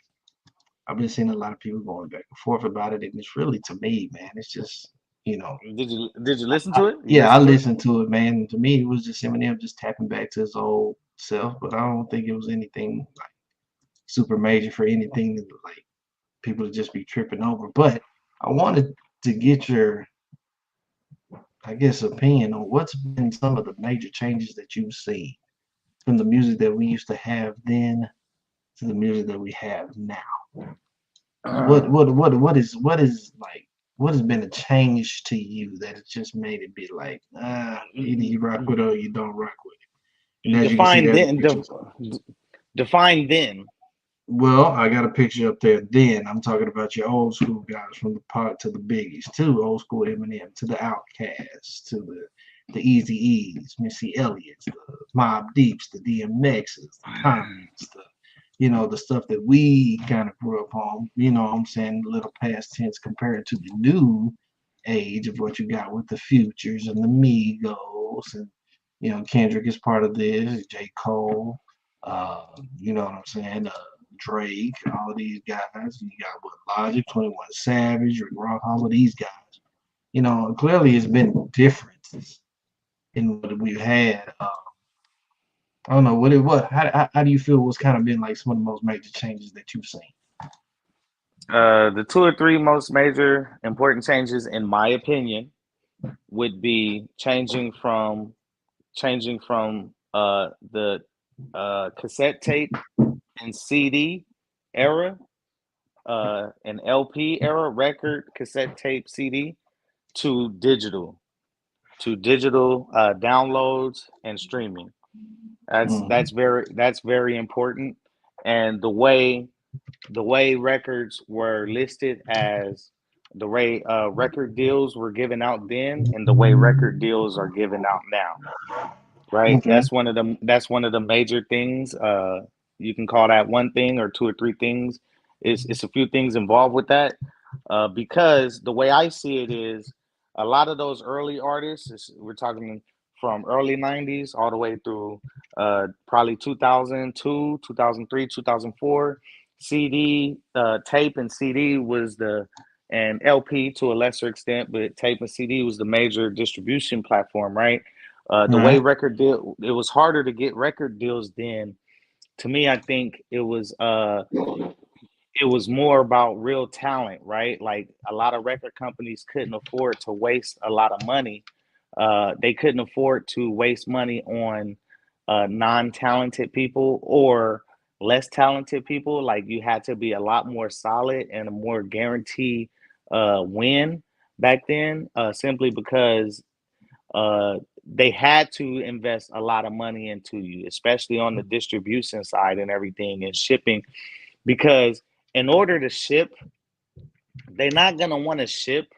I've been seeing a lot of people going back and forth about it, and it's really, to me, man, it's just, Did you listen to it? I listened to it, man. To me, it was just Eminem just tapping back to his old self, but I don't think it was anything like super major for anything that like people to just be tripping over. But I wanted to get your, I guess, opinion on what's been some of the major changes that you've seen from the music that we used to have then to the music that we have now. What is like, what has been a change to you that has just made it be like, either you rock with it or you don't rock with it? And as define you can see, then. Define then. Well, I got a picture up there. Then I'm talking about your old school guys, from the Pac to the Biggies, to old school Eminem, to the Outkast, to the Eazy-E's, Missy Elliott's, the Mobb Deeps, the DMX's, the Commons, the stuff that we kind of grew up on. You know what I'm saying? A little past tense compared to the new age of what you got with the Futures and the Migos, and Kendrick is part of this, J. Cole. You know what I'm saying? Drake, all these guys. You got Logic, 21 Savage, Rick Ross, all of these guys. Clearly it's been differences in what we've had. I don't know how do you feel what's kind of been like some of the most major changes that you've seen? The 2 or 3 most major important changes, in my opinion, would be changing from the cassette tape and CD era, and LP era, record, cassette tape, CD, to digital, downloads and streaming. That's very important. And the way records were listed, as the way record deals were given out then, and the way record deals are given out now. Right. Okay. That's one of the major things. You can call that one thing or 2 or 3 things. It's a few things involved with that. Because the way I see it is, a lot of those early artists, we're talking from early 90s all the way through probably 2002, 2003, 2004, CD, tape and CD and LP to a lesser extent, but tape and CD was the major distribution platform, right? The way record deal, it was harder to get record deals then. To me, I think it was more about real talent, right? Like, a lot of record companies couldn't afford to waste a lot of money. They couldn't afford to waste money on non-talented people or less talented people. Like, you had to be a lot more solid and a more guarantee win back then, simply because they had to invest a lot of money into you, especially on the distribution side and everything, and shipping, because in order to ship, they're not going to want to ship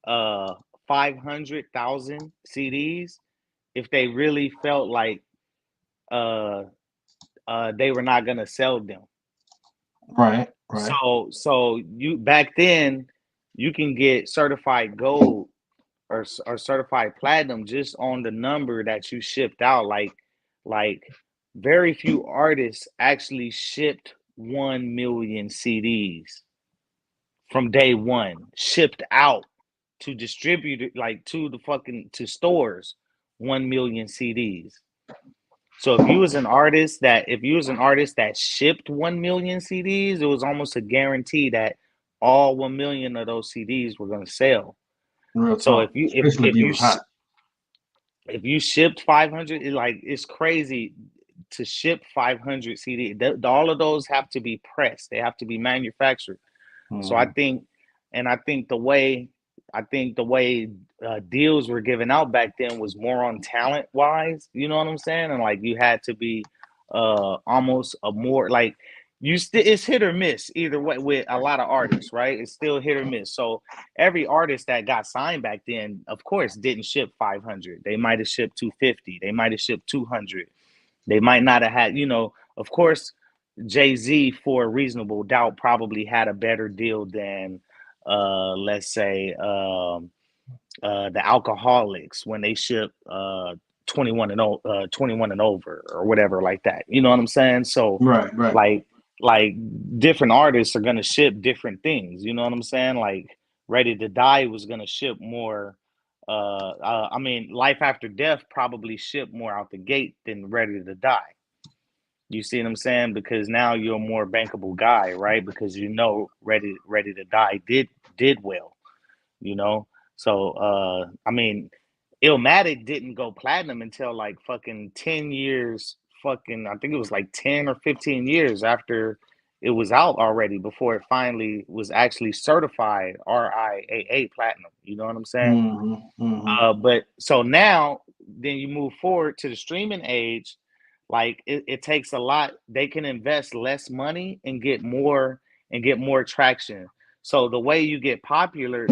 500,000 CDs if they really felt like they were not going to sell them. Right. So you, back then, you can get certified gold or certified platinum just on the number that you shipped out. Like very few artists actually shipped 1 million CDs from day one, shipped out to distribute, like, to stores, 1 million CDs. So if you was an artist that shipped 1 million CDs, it was almost a guarantee that all 1 million of those CDs were going to sell. Real So talk. if you shipped 500, it's crazy to ship 500 CD. All of those have to be pressed. They have to be manufactured. So I think the way deals were given out back then was more on talent wise. You know what I'm saying? And like, you had to be almost a more, like, it's hit or miss either way with a lot of artists, right? It's still hit or miss. So every artist that got signed back then, of course, didn't ship 500. They might have shipped 250. They might have shipped 200. They might not have had, of course, Jay-Z for a reasonable doubt probably had a better deal than let's say the Alcoholics when they ship 21 and over or whatever like that. You know what I'm saying? So Right, right. like like different artists are gonna ship different things. You know what I'm saying? Like Ready to Die was gonna ship more. I mean, Life After Death probably shipped more out the gate than Ready to Die. You see what I'm saying? Because now you're a more bankable guy, right? Because Ready to Die did well, you know. So I mean, Illmatic didn't go platinum until like fucking 10 years, fucking I think it was like 10 or 15 years after it was out already before it finally was actually certified RIAA platinum. You know what I'm saying? Mm-hmm, mm-hmm. But so now, then you move forward to the streaming age. Like it takes a lot. They can invest less money and get more traction. So the way you get popular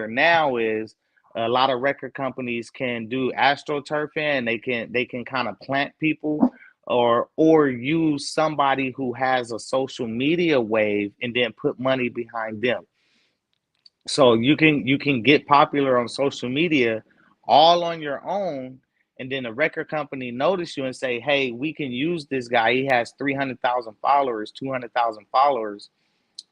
now is a lot of record companies can do astroturfing, and they can kind of plant people or use somebody who has a social media wave and then put money behind them. So you can get popular on social media all on your own, and then a record company notice you and say, "Hey, we can use this guy. He has 300,000 followers, 200,000 followers,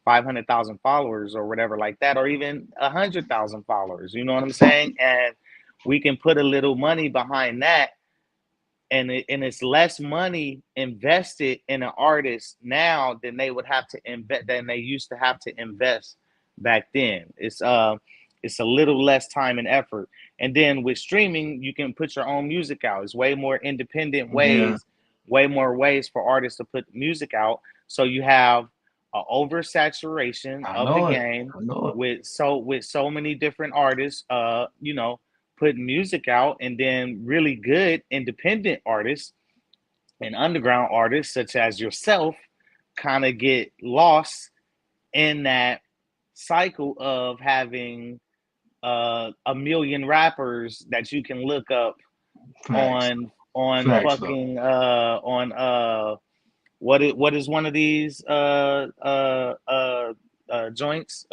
500,000 followers, or whatever like that, or even 100,000 followers." You know what I'm saying? And we can put a little money behind that, and it's less money invested in an artist now than they would have to invest than they used to have to invest back then. It's a little less time and effort. And then with streaming, you can put your own music out. It's way more independent Yeah, ways, way more ways for artists to put music out. So you have an oversaturation I of the know it. game I know it. with so many different artists. Putting music out, and then really good independent artists and underground artists such as yourself kind of get lost in that cycle of having a million rappers that you can look up Facts. on Facts though. fucking on what is one of these joints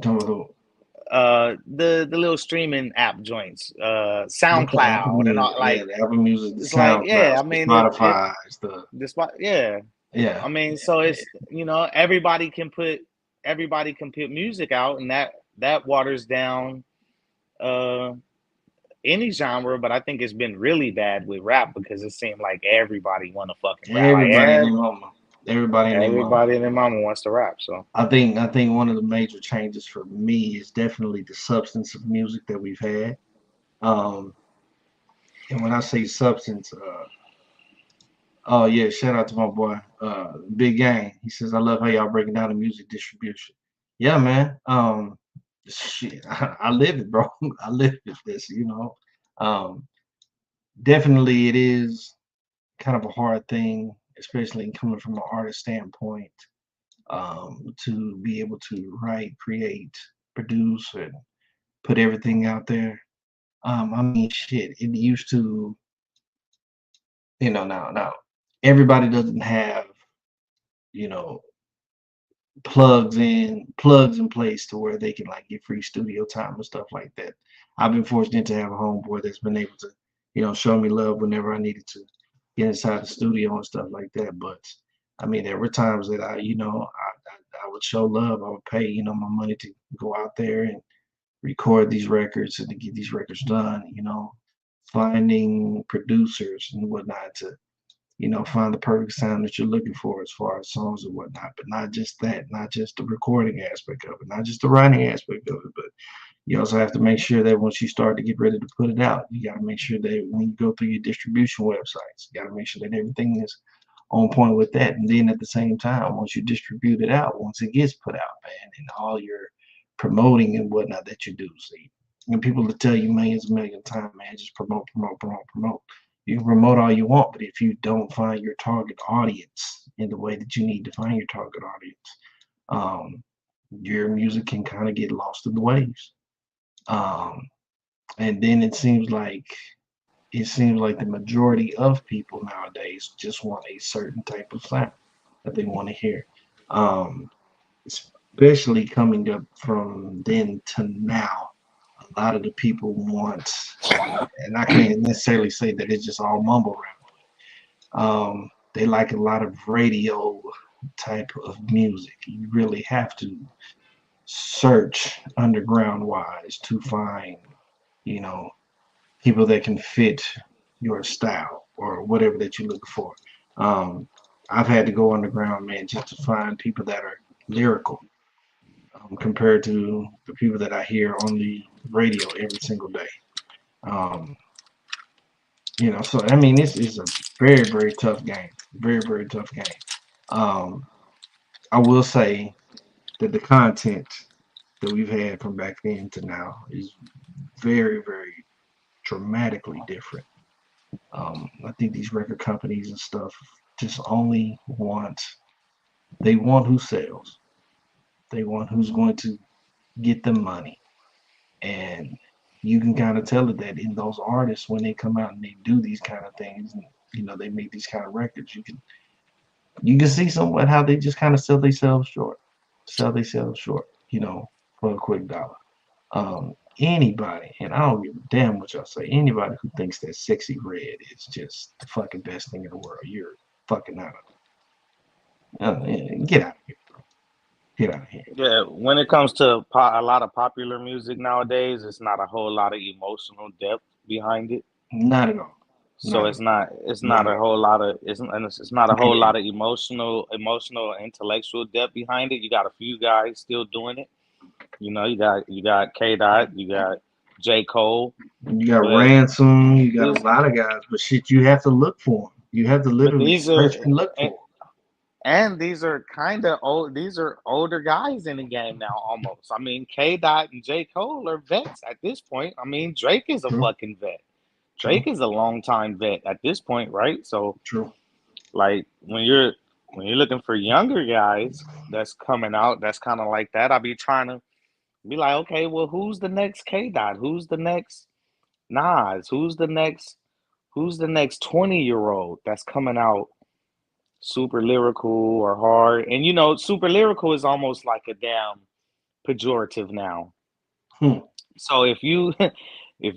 Talking about the little streaming app joints, the Apple SoundCloud and Music, all, yeah, like the Apple Music, the it's like, SoundCloud, yeah, I the mean it Spotify, the despite, yeah, yeah, I mean, yeah, so yeah. it's, everybody can put music out, and that waters down uh any genre. But I think it's been really bad with rap because it seemed like everybody want to fucking rap, like Everybody and their mama. Everybody and their mama. everybody and their mama wants to rap. So I think one of the major changes for me is definitely the substance of music that we've had. Um, and when I say substance, oh yeah, shout out to my boy, Big Gang. He says, I love how y'all breaking down the music distribution. Yeah, man. Shit, I live it, bro. I live it, this. Um, definitely it is kind of a hard thing, especially coming from an artist standpoint, to be able to write, create, produce, and put everything out there. I mean, shit, it used to, now everybody doesn't have, you know, plugs in place to where they can like get free studio time and stuff like that. I've been fortunate to have a homeboy that's been able to, show me love whenever I needed to get inside the studio and stuff like that. But I mean, there were times that I would show love. I would pay, my money to go out there and record these records and to get these records done, finding producers and whatnot to, find the perfect sound that you're looking for as far as songs and whatnot. But not just that, not just the recording aspect of it, not just the writing aspect of it, but you also have to make sure that once you start to get ready to put it out, you got to make sure that when you go through your distribution websites, you got to make sure that everything is on point with that. And then at the same time, once you distribute it out, once it gets put out, man, and all your promoting and whatnot that you do, see, and people will tell you millions and millions of times, man, just promote, promote, promote, promote. You can promote all you want, but if you don't find your target audience in the way that you need to find your target audience, um, your music can kind of get lost in the waves. Um, and then it seems like the majority of people nowadays just want a certain type of sound that they want to hear. Um, Especially coming up from then to now, a lot of the people want, and I can't necessarily say that it's just all mumble rap. They like a lot of radio type of music. You really have to search underground wise to find, you know, people that can fit your style or whatever that you look for. Um, I've had to go underground, man, just to find people that are lyrical, compared to the people that I hear on the radio every single day. Um, so I mean, this is a very, very tough game. Very, very tough game. Um, I will say that the content that we've had from back then to now is very, very dramatically different. I think these record companies and stuff just only want who sells. They want who's going to get the money. And you can kind of tell it that in those artists when they come out and they do these kind of things and they make these kind of records, you can see somewhat how they just kind of sell themselves short, for a quick dollar. Anybody, and I don't give a damn what y'all say, anybody who thinks that Sexy Red is just the fucking best thing in the world, you're fucking out get out of here, bro. Get out of here. Yeah, when it comes to a lot of popular music nowadays, it's not a whole lot of emotional depth behind it. Not at all. So Not at all. it's Not not at a all. whole lot of it's not a whole Yeah. lot of emotional intellectual depth behind it. You got a few guys still doing it. You got K Dot, you got J Cole, You got but Ransom, you got a these lot of guys, but shit, you have to look for them. You have to but literally these are search and look and, for and these are kind of old. These are older guys in the game now, almost. I mean, K Dot and J Cole are vets at this point. I mean, Drake is a them. True, fucking vet. true, Drake is a longtime vet at this point, right? So, true. like when you're looking for younger guys that's coming out, that's kind of like that. I'll be trying to be like, okay, well, who's the next K Dot? Who's the next Nas? Who's the next 20-year old that's coming out super lyrical or hard? And super lyrical is almost like a damn pejorative now. Hmm. So if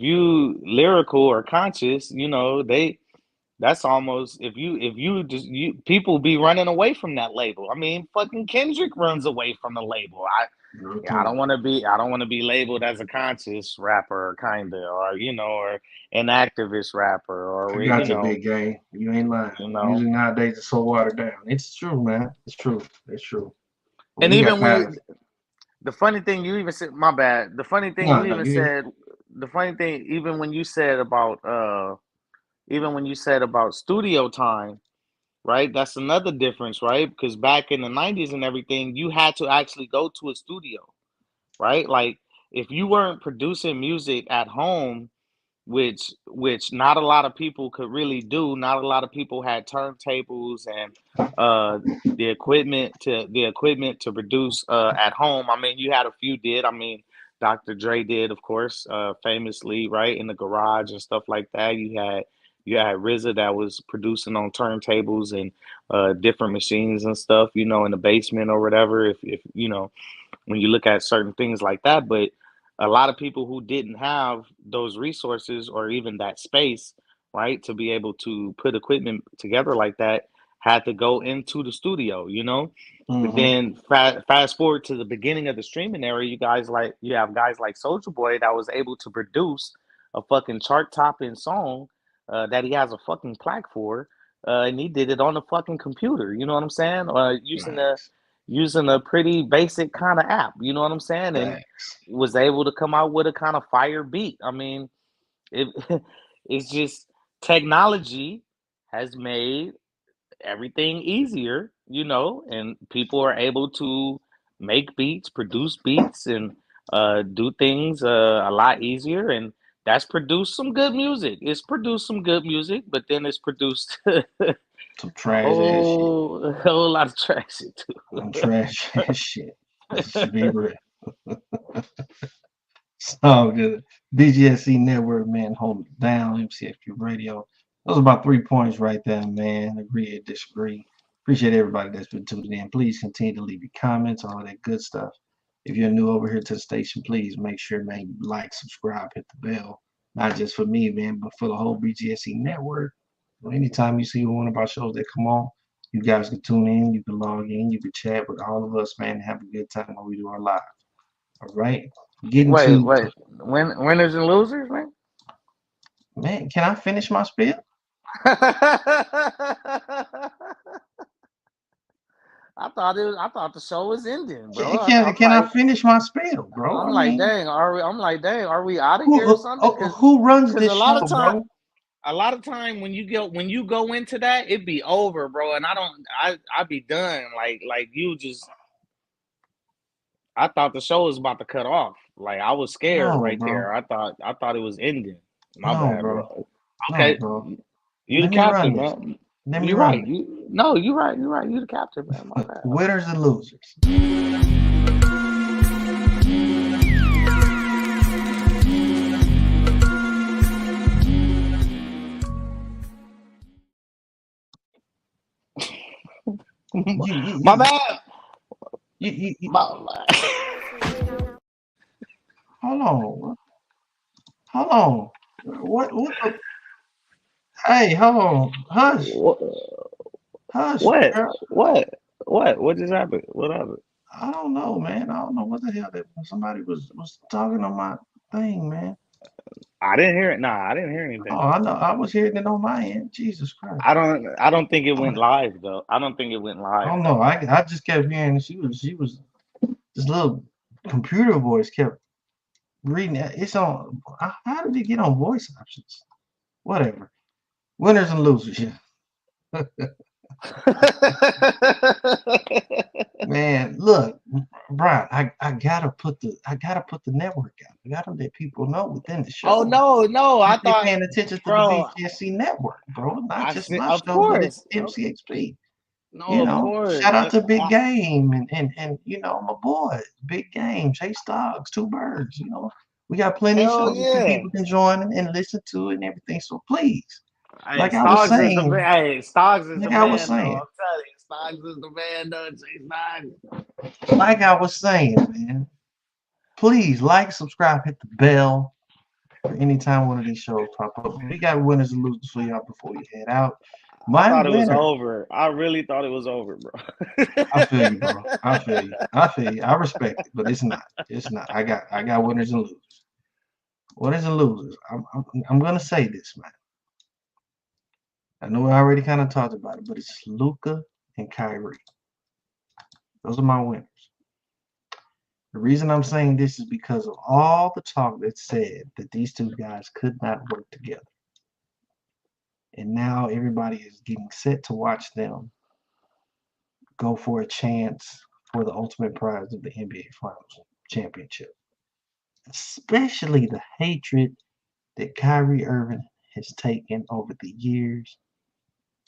you lyrical or conscious, that's almost if you just you people be running away from that label. I mean, fucking Kendrick runs away from the label. Real Yeah, I talk. don't want to be labeled as a conscious rapper, kinda, or an activist rapper, I or got you, big game. You ain't lying. you know. Music nowadays is so watered down. It's true, man. It's true. It's true. But And we got even when past. you, the funny thing you even said, my bad. The funny thing No, you no, even you good. said, the funny thing, even when you said about studio time, right? That's another difference, right? Because back in the '90s and everything, you had to actually go to a studio, right? Like if you weren't producing music at home, which not a lot of people could really do. Not a lot of people had turntables and uh the equipment to produce at home. I mean, you had a few did. I mean, Dr. Dre did, of course, famously, right, in the garage and stuff like that. You had RZA that was producing on turntables and different machines and stuff, in the basement or whatever. If when you look at certain things like that. But a lot of people who didn't have those resources or even that space, right, to be able to put equipment together like that, had to go into the studio. But Mm-hmm. then fast forward to the beginning of the streaming era, you have guys like Soldier Boy that was able to produce a fucking chart topping song that he has a fucking plaque for, and he did it on a fucking computer. You know what I'm saying? Facts. Using a pretty basic kind of app, you know what I'm saying? And Facts. was able to come out with a kind of fire beat. I mean, it it's just technology has made everything easier, and people are able to make beats, produce beats, and do things a lot easier. And That's produced some good music. It's produced some good music, but then it's produced a Some trash ass shit. whole lot of trash shit too. Some trash ass shit. Let's just be real. So good. BGSE Network, man, hold it down. MCXPRadio. Those are about 3 points right there, man. Agree or disagree. Appreciate everybody that's been tuning in. Please continue to leave your comments, all of that good stuff. If you're new over here to the station, please make sure, man, you like, subscribe, hit the bell. Not just for me, man, but for the whole BGSE Network. So anytime you see one of our shows that come on, you guys can tune in, you can log in, you can chat with all of us, man, and have a good time when we do our live. All right? Getting Wait, to wait. Winners and losers, man. Man, can I finish my spiel? I thought the show was ending, bro. Can I finish my spiel, bro? I'm I like, mean, dang, are we out of here or something? who runs Because this show, bro? a lot of time when you go into that, it be over, bro. And I be done. Like you just, I thought the show was about to cut off. Like I was scared No, right bro. there. I thought it was ending. My No, bad, bro. bro. No, Okay, bro. you the Let me run captain, this. man. Let me You run right. this. You right. You the captain, man. My bad. Winners and losers. My bad. You, My bad. hold on. Hold on. What the? Hey, hold on. Hush. Hush, What? girl. What just happened? What happened? I don't know, man. I don't know what the hell that somebody was talking on my thing, man. I didn't hear it. Nah, I didn't hear Oh, anything. I know. I was hearing it on my end. Jesus Christ. I don't think it went live though. I don't think it went I live don't know. though. I just kept hearing she was this little computer voice kept reading it. It's on. How did it get on voice options? Whatever. Winners and losers. Yeah. Man, look, Brian. I gotta put the network out. I gotta let people know within the Oh show no! I that they thought, paying attention to the bro. BGSC network, bro. Not I just said, my of show, but it's course. MCXP. No, You of know, course. shout out to Big Game and you know my boy, Big Game, Chase Dogs, Two Birds. You know, we got plenty of Hell shows that yeah! people can join and listen to and everything. So please, Hey, like I was Stoggs is the saying, man. Hey, Stoggs is the like I was man, saying, though. I'm telling you, Stoggs is the man, though. Chase Stoggs. like I was saying, man. Please like, subscribe, hit the bell for anytime one of these shows pop up. We got winners and losers for y'all before you head out. I My thought it was winner. over. I really thought it was over, bro. I feel you, bro. I feel you. I feel you. I respect it, but it's not. It's not. I got winners and losers. Winners and losers. I'm gonna say this, man. I know I already kind of talked about it, but it's Luka and Kyrie. Those are my winners. The reason I'm saying this is because of all the talk that said that these two guys could not work together. And now everybody is getting set to watch them go for a chance for the ultimate prize of the NBA Finals championship. Especially the hatred that Kyrie Irving has taken over the years.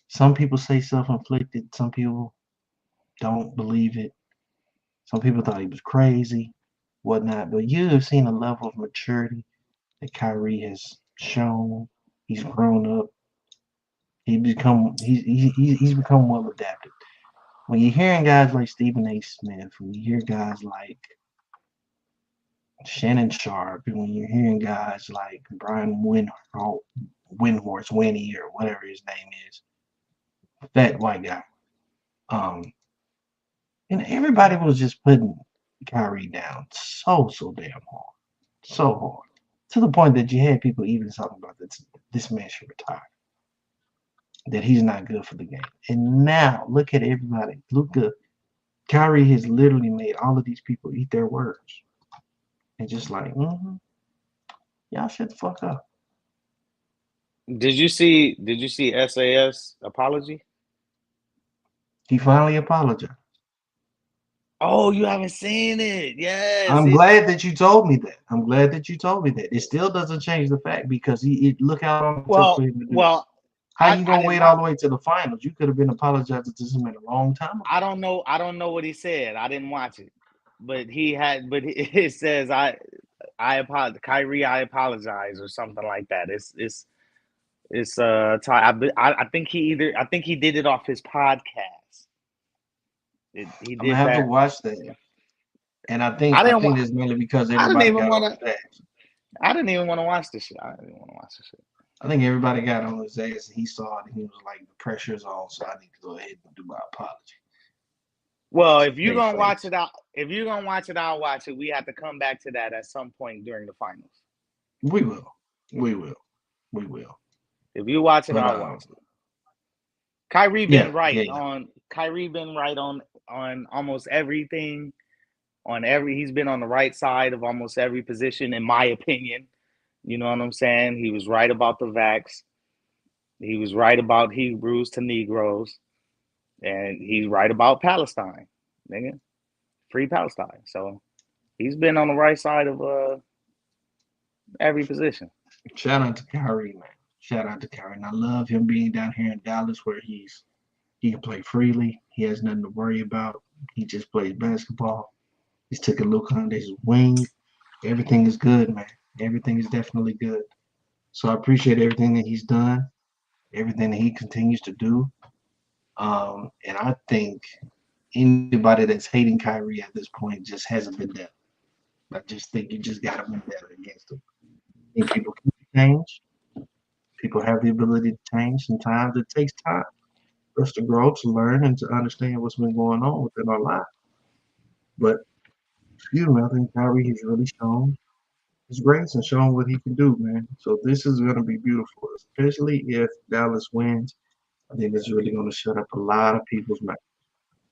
Some people say self-inflicted. Some people don't believe it. Some people thought he was crazy, whatnot. But you have seen a level of maturity that Kyrie has shown. He's grown up. He's become well adapted. When you're hearing guys like Stephen A. Smith, when you hear guys like Shannon Sharp, and when you're hearing guys like Brian Windhorst, Winnie, or whatever his name is, that white guy, and everybody was just putting Kyrie down so damn hard, so hard, to the point that you had people even talking about this man should retire, that he's not good for the game. And now look at everybody. Kyrie has literally made all of these people eat their words, and just like, y'all shut the fuck up. Did you see SAS apology? He finally apologized. Oh, you haven't seen it? Yes. I'm glad that you told me that. I'm glad that you told me that. It still doesn't change the fact because look how long it took for him to do it. How you I gonna did wait not. all the way to the finals? You could have been apologizing to him a long time ago. I don't know what he said. I didn't watch it, but it says I apologize, Kyrie. I apologize or something like that. I think he did it off his podcast. He I'm gonna did have to that. watch that. And I think I didn't. it's mainly because I didn't everybody even got want on to. his ass. I didn't even want to watch this shit. I think everybody got on his ass and he saw it and he was like, the pressure's on, so I need to go ahead and do my apology. Well, if you're gonna watch it, I'll watch it. We have to come back to that at some point during the finals. We will. If you watch it, I'll watch it. Kyrie been right on almost everything. He's been on the right side of almost every position, in my opinion. You know what I'm saying? He was right about the vax. He was right about Hebrews to Negroes. And he's right about Palestine. Nigga. Free Palestine. So he's been on the right side of every position. Shout out to Kyrie, man. Shout out to Kyrie. And I love him being down here in Dallas where he can play freely. He has nothing to worry about. He just plays basketball. He's taking Luka under his wing. Everything is good, man. Everything is definitely good. So I appreciate everything that he's done, everything that he continues to do. And I think anybody that's hating Kyrie at this point just hasn't been there. I just think you just got to be better against him. I think people can change. People have the ability to change. Sometimes it takes time for us to grow, to learn, and to understand what's been going on within our lives. But excuse me, I think Kyrie has really shown his grace and shown what he can do, man. So this is going to be beautiful, especially if Dallas wins. I think it's really going to shut up a lot of people's mouths.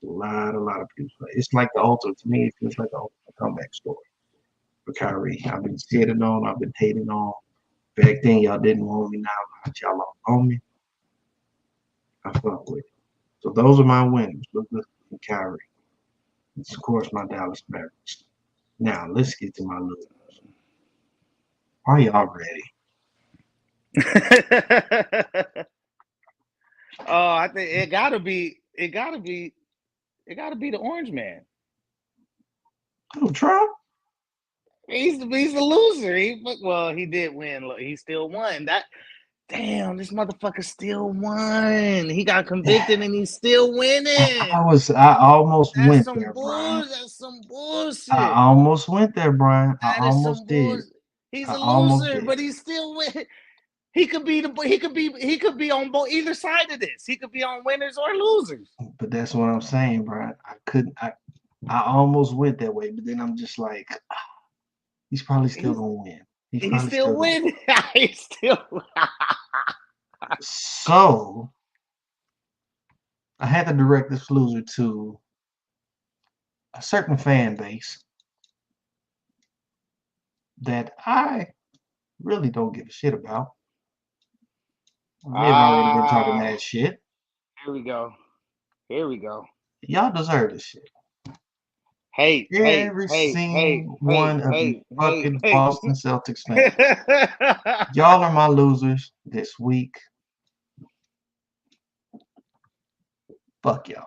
A lot of people's mouths. It's like the ultimate, to me, it feels like the ultimate comeback story for Kyrie. I've been sitting on, I've been hating on. Back then, y'all didn't want me. Now y'all all on me. I fuck with it. So those are my winners. Look for Kyrie. It's, of course, my Dallas Mavericks. Now, let's get to my losers. Are y'all ready? Oh, I think it gotta be the Orange Man. Oh, Trump? He's the loser. He did win. He still won. Damn, this motherfucker still won. He got convicted and he's still winning. I almost went there, Brian. That's some bullshit. I almost went there, Brian. I almost did. He's a loser, but he's still winning. He could be on both either side of this. He could be on winners or losers. But that's what I'm saying, Brian. I almost went that way, but then I'm just like, he's probably still gonna win. He's still winning. He's still. So I had to direct this loser to a certain fan base that I really don't give a shit about. They've already been talking that shit. Here we go. Y'all deserve this shit. Every single one of you fucking Boston Celtics fans. Y'all are my losers this week. Fuck y'all.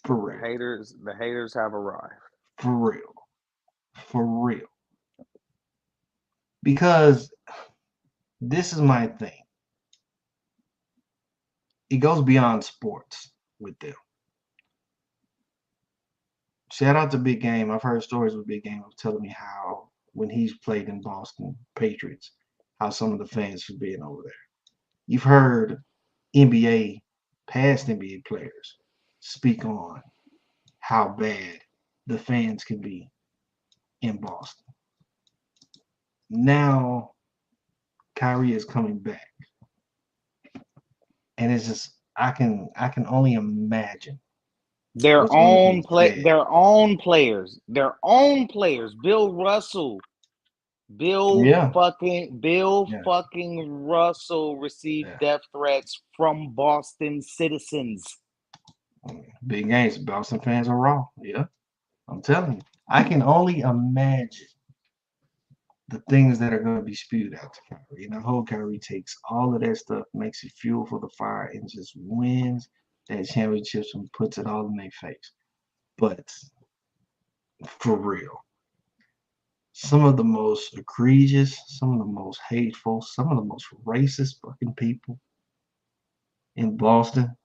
For real. The haters have arrived. For real. Because this is my thing. It goes beyond sports with them. Shout out to Big Game. I've heard stories with Big Game of telling me how when he's played in Boston Patriots, how some of the fans have been over there. You've heard past NBA players speak on how bad the fans can be in Boston. Now Kyrie is coming back. And it's just I can only imagine their own players. Bill Russell. Fucking Russell received death threats from Boston citizens. Big games. Boston fans are raw. Yeah, I'm telling you. I can only imagine the things that are going to be spewed out to Kyrie. And I hope Kyrie takes all of that stuff, makes it fuel for the fire, and just wins that championship and puts it all in their face. But for real, some of the most egregious, some of the most hateful, some of the most racist fucking people in Boston.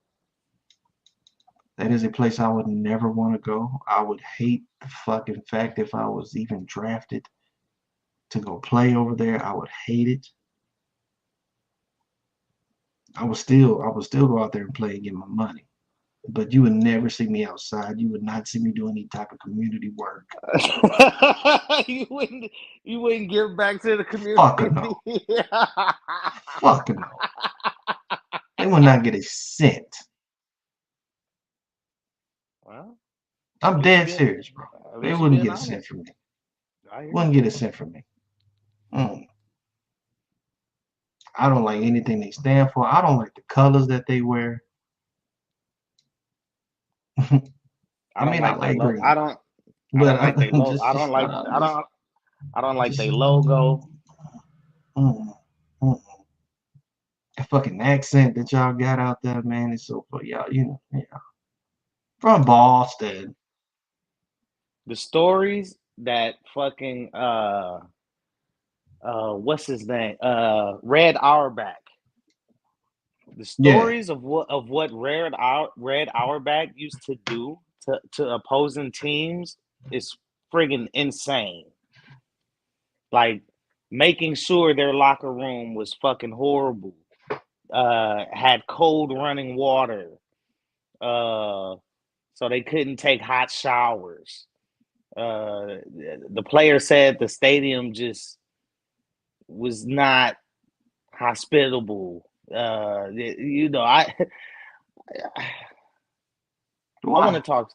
That is a place I would never want to go. I would hate the fucking fact if I was even drafted to go play over there. I would hate it. I would still go out there and play and get my money. But you would never see me outside. You would not see me do any type of community work. you wouldn't give back to the Fuck community. no. Fuck no. They would not get a cent. Well, I'm dead serious, bro. They wouldn't get a honest. cent from me. I Wouldn't get a cent from me. I don't like anything they stand for. I don't like the colors that they wear. I mean, I like green. I don't like their logo. I don't like their logo. The fucking accent that y'all got out there, man, is so for y'all, from Boston. The stories that fucking what's his name? Red Auerbach. The stories of what Red Auerbach used to do to opposing teams is friggin' insane. Like making sure their locker room was fucking horrible. Had cold running water. So they couldn't take hot showers. The player said the stadium just was not hospitable. I want to talk.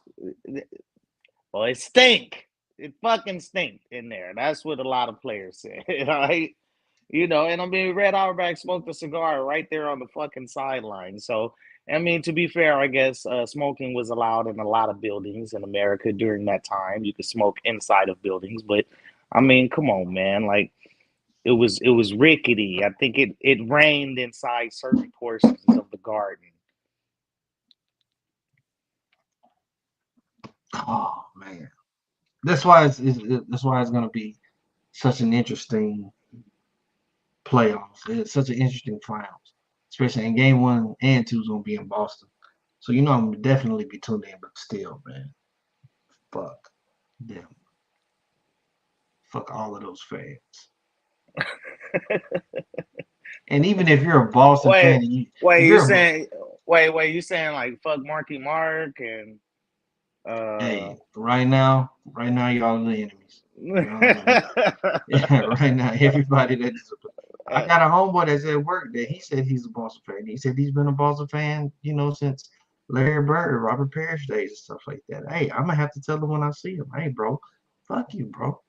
Well, it stink. It fucking stink in there. That's what a lot of players said, right? And I mean, Red Auerbach smoked a cigar right there on the fucking sideline. So, I mean, to be fair, I guess smoking was allowed in a lot of buildings in America during that time. You could smoke inside of buildings, but I mean, come on, man. Like, it was rickety. I think it rained inside certain portions of the garden. Oh man, that's why it's going to be such an interesting playoffs. It's such an interesting finals, especially in game 1 and 2 is going to be in Boston. So I'm gonna definitely be tuned in. But still, man, fuck them. Fuck all of those fans. And even if you're a Boston fan, you saying like fuck Marky Mark and hey, right now y'all are the enemies. Yeah, right now everybody that is I got a homeboy that's at work that he said he's a Boston fan. He said he's been a Boston fan, since Larry Bird, Robert Parrish days and stuff like that. Hey, I'm gonna have to tell him when I see him. Hey, bro, fuck you, bro.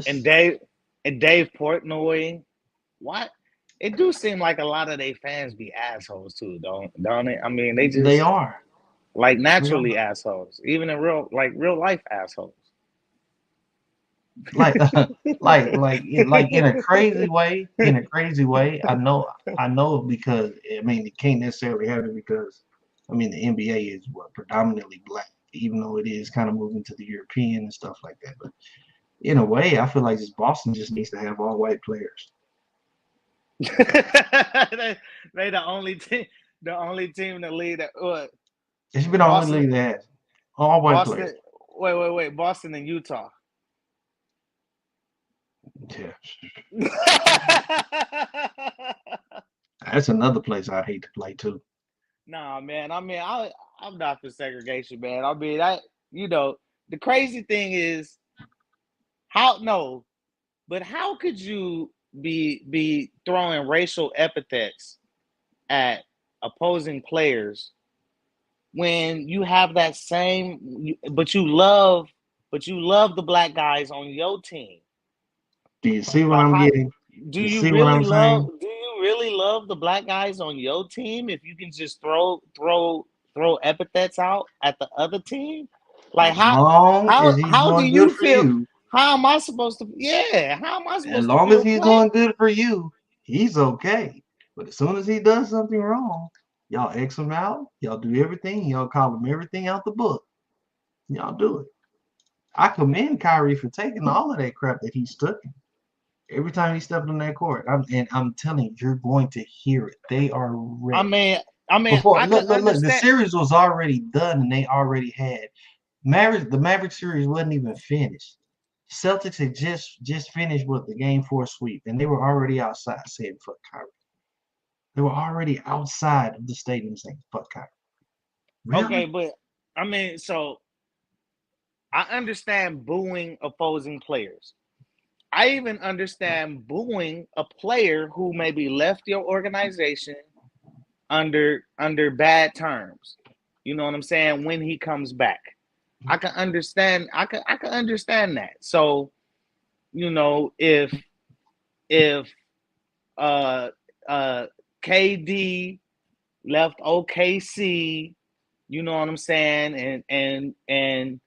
And Dave Portnoy, what? It do seem like a lot of their fans be assholes too, don't it? I mean, they are like naturally assholes, even in real life assholes. Like in a crazy way. I know because I mean it can't necessarily happen because I mean the NBA is predominantly black, even though it is kind of moving to the European and stuff like that. But in a way, I feel like this Boston just needs to have all white players. they the only team to lead that. It's been the only league that has all white players. Wait, Boston and Utah. Yeah. That's another place I'd hate to play too. Nah, man. I mean, I'm not for segregation, man. I mean, the crazy thing is how could you be throwing racial epithets at opposing players when you have that same, but you love the black guys on your team? Do you see what I'm getting? Do you really love the black guys on your team if you can just throw throw epithets out at the other team? Like As long as he's how do doing good you for feel? you, How am I supposed to? Yeah, how am I as supposed to long as feel he's playing? doing good for you, he's okay. But as soon as he does something wrong, y'all X him out. Y'all do everything. Y'all call him everything out the book. Y'all do it. I commend Kyrie for taking all of that crap that he's taking. Every time he stepped on that court, I'm telling you, you're going to hear it. They are I ready. mean, Before I can look, the understand. series was already done and they already had the Maverick series wasn't even finished. Celtics had just finished with the game 4 sweep, and they were already outside saying fuck Kyrie. They were already outside of the stadium saying fuck Kyrie. Really? Okay, but I mean, so I understand booing opposing players. I even understand booing a player who maybe left your organization under bad terms. You know what I'm saying? When he comes back, I can understand. I can understand that. So, you know, if uh KD left OKC, you know what I'm saying, and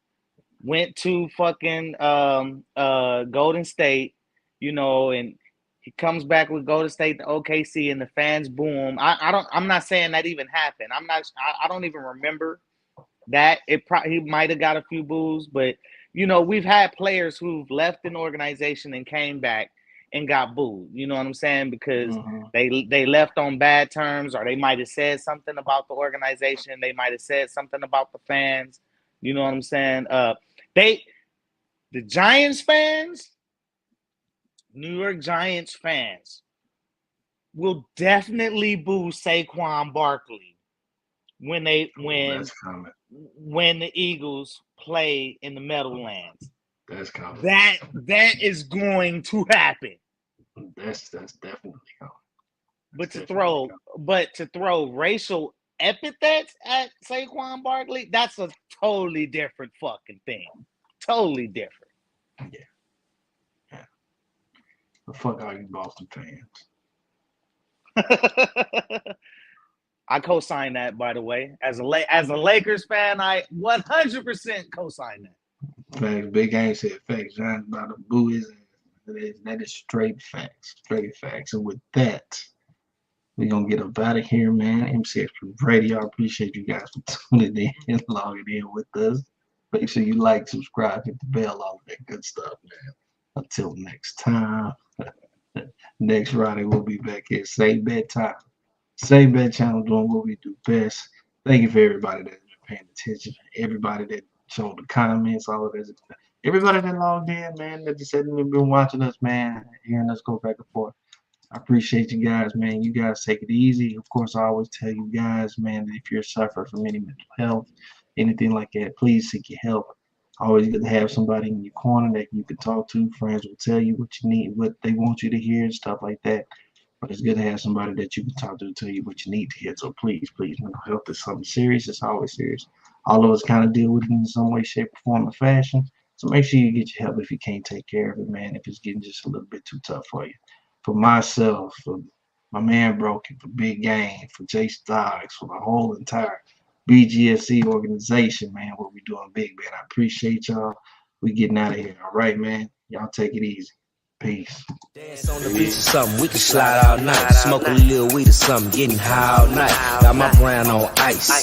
went to fucking Golden State, you know, and he comes back with Golden State to OKC and the fans boo him. I'm not saying that even happened. I don't even remember that. He might have got a few boos, but you know, we've had players who've left an organization and came back and got booed. You know what I'm saying? Because they left on bad terms, or they might have said something about the organization. They might have said something about the fans. You know what I'm saying? The Giants fans, New York Giants fans, will definitely boo Saquon Barkley when the Eagles play in the Meadowlands. That's coming. That is going to happen. That's definitely coming. But to throw racial epithets at Saquon Barkley, that's a totally different fucking thing. Totally different. Yeah. The fuck are you Boston fans? I co-sign that, by the way. As a Lakers fan, I 100% co-sign that. Facts. Big Game said facts. Giants about to boo his ass. That is straight facts. Straight facts. And with that, we're going to get up out of here, man. MCXPRadio. I appreciate you guys for tuning in and logging in with us. Make sure you like, subscribe, hit the bell, all of that good stuff, man. Until next time. Next Friday, we'll be back here. Same bad time. Same bad channel doing what we do best. Thank you for everybody that's been paying attention. Everybody that showed the comments, all of that. Everybody that logged in, man, that just said they've been watching us, man, hearing us go back and forth. I appreciate you guys, man. You guys take it easy. Of course, I always tell you guys, man, that if you're suffering from any mental health, anything like that, please seek your help. Always good to have somebody in your corner that you can talk to. Friends will tell you what you need, what they want you to hear, and stuff like that. But it's good to have somebody that you can talk to tell you what you need to hear. So please, mental health is something serious. It's always serious. All of us kind of deal with it in some way, shape, or form, or fashion. So make sure you get your help if you can't take care of it, man, if it's getting just a little bit too tough for you. For myself, for my man Broken, for Big Game, for Jay Stocks, for the whole entire BGSE organization, man, what we doing big, man. I appreciate y'all. We getting out of here. All right, man. Y'all take it easy. Peace. Dance on the beach or something, we can slide all night. Smoke a little weed or something, getting high all night. Got my brown on ice.